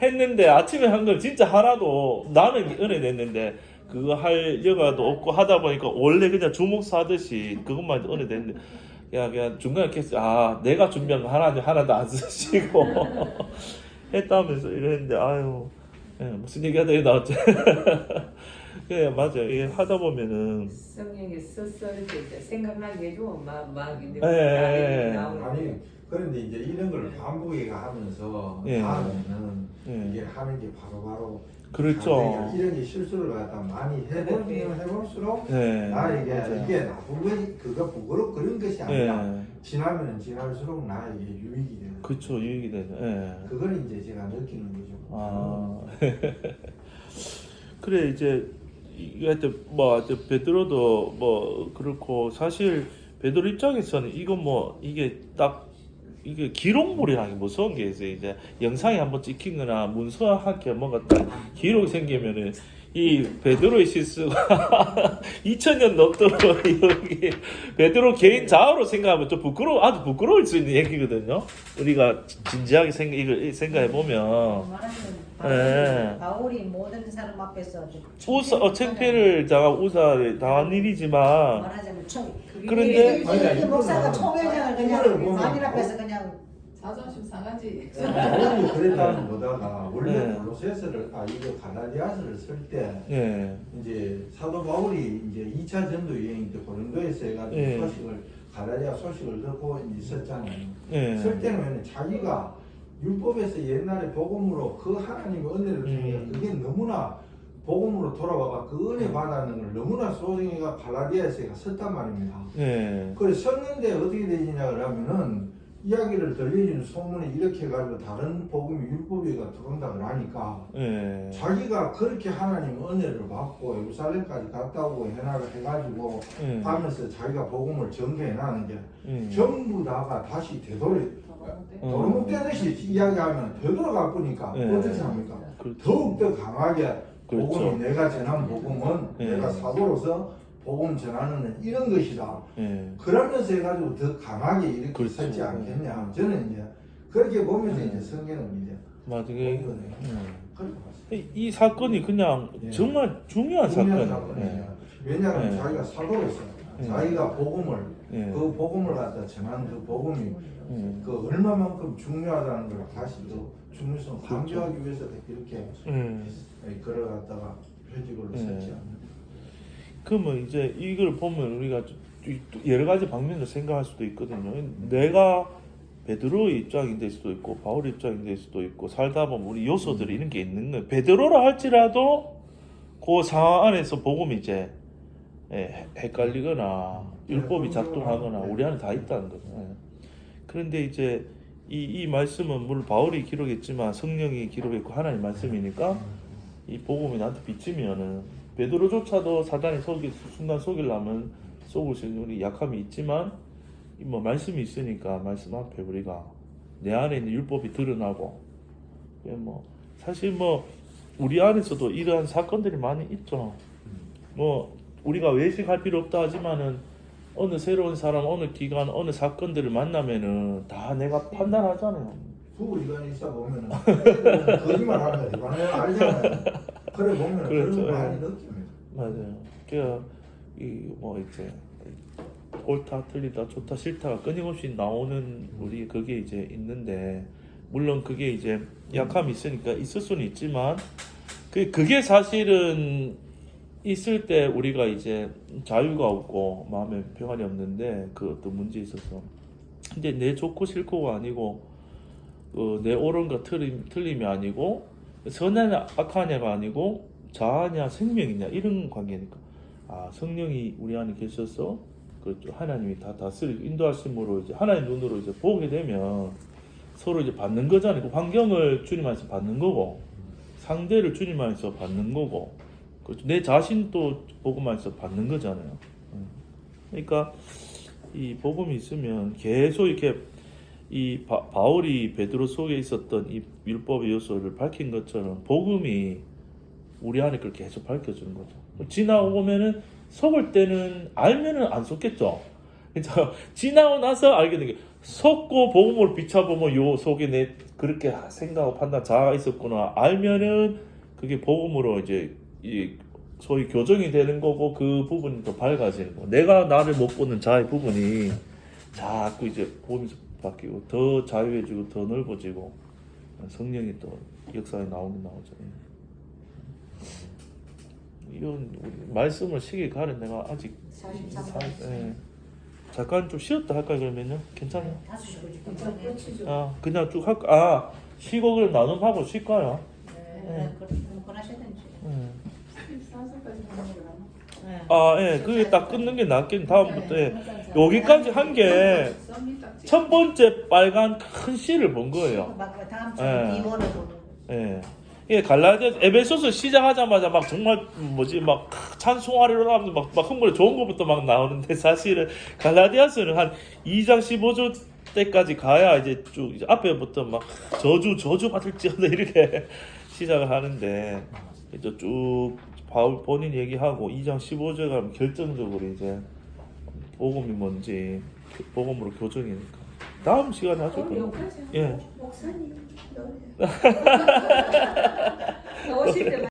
Speaker 1: 했는데 아침에 한 걸 진짜 하나도 나는 은혜 냈는데 그거 할 여가도 없고 하다 보니까 원래 그냥 주목사 하듯이 그것만 은혜 냈는데 그냥 중간에 캐스 내가 준비한 거 하나도 안 쓰시고 했다면서 이랬는데 무슨 얘기하다 이게 나왔지. 예 맞아요. 이게 하다 보면은
Speaker 2: 성경에 썼을 때 생각나게 해주면 막 이제
Speaker 4: 아니 그런데 이제 이런 걸 반복해가 하면서 다음에는 이게 하는 게 바로바로
Speaker 1: 그렇죠.
Speaker 4: 이런 게 실수를 갖다 많이 해볼수록 나에게
Speaker 1: 맞아요.
Speaker 4: 이게 나쁜 것이 그거 부끄럽고 그런 것이 아니라 지나면 지날수록 나에게 유익이 되는
Speaker 1: 그렇죠. 유익이 되죠.
Speaker 4: 그걸 이제 제가 느끼는 거죠.
Speaker 1: 그래 이제 하여튼 하여튼 베드로도 뭐 그렇고 사실 베드로 입장에서는 이게 딱 이게 기록물이라는 게 무서운 게 있어요. 이제 영상이 한번 찍힌거나 문서학게 뭔가 딱 기록이 생기면은 이 베드로의 실수가 2000년 넘도록 여기 베드로 개인 자아로 생각하면 좀 아주 부끄러울 수 있는 얘기거든요. 우리가 진지하게 이걸 생각해 보면.
Speaker 5: 바울이 모든 사람 앞에서
Speaker 1: 창피를 당한 일이지만
Speaker 5: 말하자면
Speaker 1: 그런데
Speaker 5: 이 목사가 총회장을 그냥 남인 앞에서 그냥
Speaker 2: 자존심 상하지.
Speaker 4: 바울이 그랬다는 보다가 원래 골로새서를 이거 갈라디아서를 쓸 때 이제 사도 바울이 이제 2차 전도 여행 때 고린도에서 해가지고 소식을 갈라디아 소식을 듣고 있었잖아요.
Speaker 1: 예.
Speaker 4: 쓸 때는 자기가 율법에서 옛날에 복음으로 그 하나님의 은혜를 통해 그게 너무나 복음으로 돌아와가 그 은혜 받았는 걸 너무나 소중히가 갈라디아에서 썼단 말입니다.
Speaker 1: 예.
Speaker 4: 그래서 썼는데 어떻게 되느냐 그러면은 이야기를 들려주는 소문이 이렇게 해가지고 다른 복음이 율법에가 들어온다 그러니까
Speaker 1: 예.
Speaker 4: 자기가 그렇게 하나님 은혜를 받고 예루살렘까지 갔다 오고 해가지고
Speaker 1: 예.
Speaker 4: 하면서 자기가 복음을 전개해나는 게
Speaker 1: 예.
Speaker 4: 전부 다가 다시 도루묵되듯이 이야기하면 되돌아갈 거니까
Speaker 1: 예.
Speaker 4: 어떻게 합니까?
Speaker 1: 그렇죠.
Speaker 4: 더욱더 강하게
Speaker 1: 그렇죠.
Speaker 4: 복음이 내가 전한 복음은
Speaker 1: 예.
Speaker 4: 내가 사도로서 복음 전하는 이런 것이다.
Speaker 1: 예.
Speaker 4: 그러면서 해가지고 더 강하게 이렇게
Speaker 1: 그렇죠.
Speaker 4: 서지 않겠냐. 저는 이제 그렇게 보면서 이제 성경을 이제
Speaker 1: 맞아요.
Speaker 4: 그렇게 봤어요.
Speaker 1: 이 사건이 그냥
Speaker 4: 예.
Speaker 1: 정말 중요한
Speaker 4: 중요한
Speaker 1: 사건이에요.
Speaker 4: 사건이에요. 왜냐하면
Speaker 1: 예.
Speaker 4: 자기가 사도로서
Speaker 1: 예.
Speaker 4: 자기가 복음을
Speaker 1: 예.
Speaker 4: 그 복음을 갖다 전하는 그 복음이 그 얼마만큼 중요하다는 걸 다시 또 중요성 강조하기 위해서 이렇게 걸어갔다가 표지글로
Speaker 1: 예.
Speaker 4: 썼지 않나.
Speaker 1: 그러면 이제 이걸 보면 우리가 여러 가지 방면으로 생각할 수도 있거든요. 내가 베드로의 입장이 될 수도 있고 바울의 입장이 될 수도 있고 살다 보면 우리 요소들이 이런 게 있는 거예요. 베드로라 할지라도 그 상황 안에서 복음이 이제 헷갈리거나 율법이 작동하거나 우리 안에 다 있다는 거죠. 예. 그런데 이제 이 말씀은 물론 바울이 기록했지만 성령이 기록했고 하나님 말씀이니까 이 복음이 나한테 비치면은 베드로조차도 사단이 순간 속이려면 속을 수 있는 우리 약함이 있지만 뭐 말씀이 있으니까 말씀 앞에 우리가 내 안에 있는 율법이 드러나고 뭐 사실 뭐 우리 안에서도 이러한 사건들이 많이 있죠. 뭐 우리가 외식할 필요 없다 하지만은 어느 새로운 사람, 어느 기간, 어느 사건들을 만나면은 다 내가 판단하잖아요.
Speaker 4: 부부 이간이 있어 보면은 거짓말 하는 거 이간을 알잖아요. 그래 보면
Speaker 1: 그렇죠.
Speaker 4: 그런 거 많이
Speaker 1: 예.
Speaker 4: 느낍니다.
Speaker 1: 맞아요. 그러니까 이 뭐 이제 옳다, 틀리다, 좋다, 싫다가 끊임없이 나오는 우리 그게 이제 있는데 물론 그게 이제 약함이 있으니까 있을 수는 있지만 그게 사실은 있을 때 우리가 이제 자유가 없고 마음에 평안이 없는데 그 어떤 문제에 있어서 근데 내 좋고 싫고가 아니고 내 옳은가 틀림이 아니고 선하냐 악하냐가 아니고 자아냐 생명이냐 이런 관계니까 성령이 우리 안에 계셔서 그렇죠. 하나님이 다 다스리고 인도하심으로 이제 하나님 눈으로 이제 보게 되면 서로 이제 받는 거잖아요. 그 환경을 주님 안에서 받는 거고 상대를 주님 안에서 받는 거고 그렇죠. 내 자신도 복음 안에서 받는 거잖아요. 그러니까 이 복음이 있으면 계속 이렇게 이 바울이 베드로 속에 있었던 이 율법의 요소를 밝힌 것처럼 복음이 우리 안에 그렇게 계속 밝혀주는 거죠. 지나고 보면은 속을 때는 알면은 안 속겠죠. 그러니까 지나고 나서 알게 된 게 속고 복음을 비춰보면 요 속에 내 그렇게 생각하고 판단 자아가 있었구나 알면은 그게 복음으로 이제 이 소위 교정이 되는 거고 그 부분이 더 밝아지는 거. 내가 나를 못 보는 자의 부분이 자꾸 이제 보면서 바뀌고 더 자유해지고 더 넓어지고 성령이 또 역사에 나오긴 나오죠. 이런 말씀을 시기 가는 내가 아직
Speaker 5: 43분.
Speaker 1: 잠깐 좀 쉬었다 할까요 그러면요? 괜찮아요?
Speaker 5: 5시
Speaker 1: 그냥 쭉 할까? 쉬고 그럼 나눔하고 쉴까요?
Speaker 5: 네, 권하시든지.
Speaker 1: 그게 딱 끊는 게 낫긴 다음부터 여기까지 한 게 첫 번째 빨간 큰 씨를 본 거예요.
Speaker 5: 다음 주
Speaker 1: 예.
Speaker 5: 비원을 보는 거.
Speaker 1: 이게 갈라디아 에베소서 시작하자마자 막 정말 막 찬송하리라 하면서 막 흥분해 좋은 것부터 막 나오는데 사실은 갈라디아서는 한 2장 15절 때까지 가야 이제 쭉 이제 앞에부터 막 저주 받을지어다 이렇게 시작을 하는데 이제 쭉 바울 본인 얘기하고 2장 15절 가면 결정적으로 이제 복음이 뭔지 복음으로 교정이니까 다음 시간에 하죠.
Speaker 6: 여기까지
Speaker 1: 예.
Speaker 6: 목사님 노래. 오실 때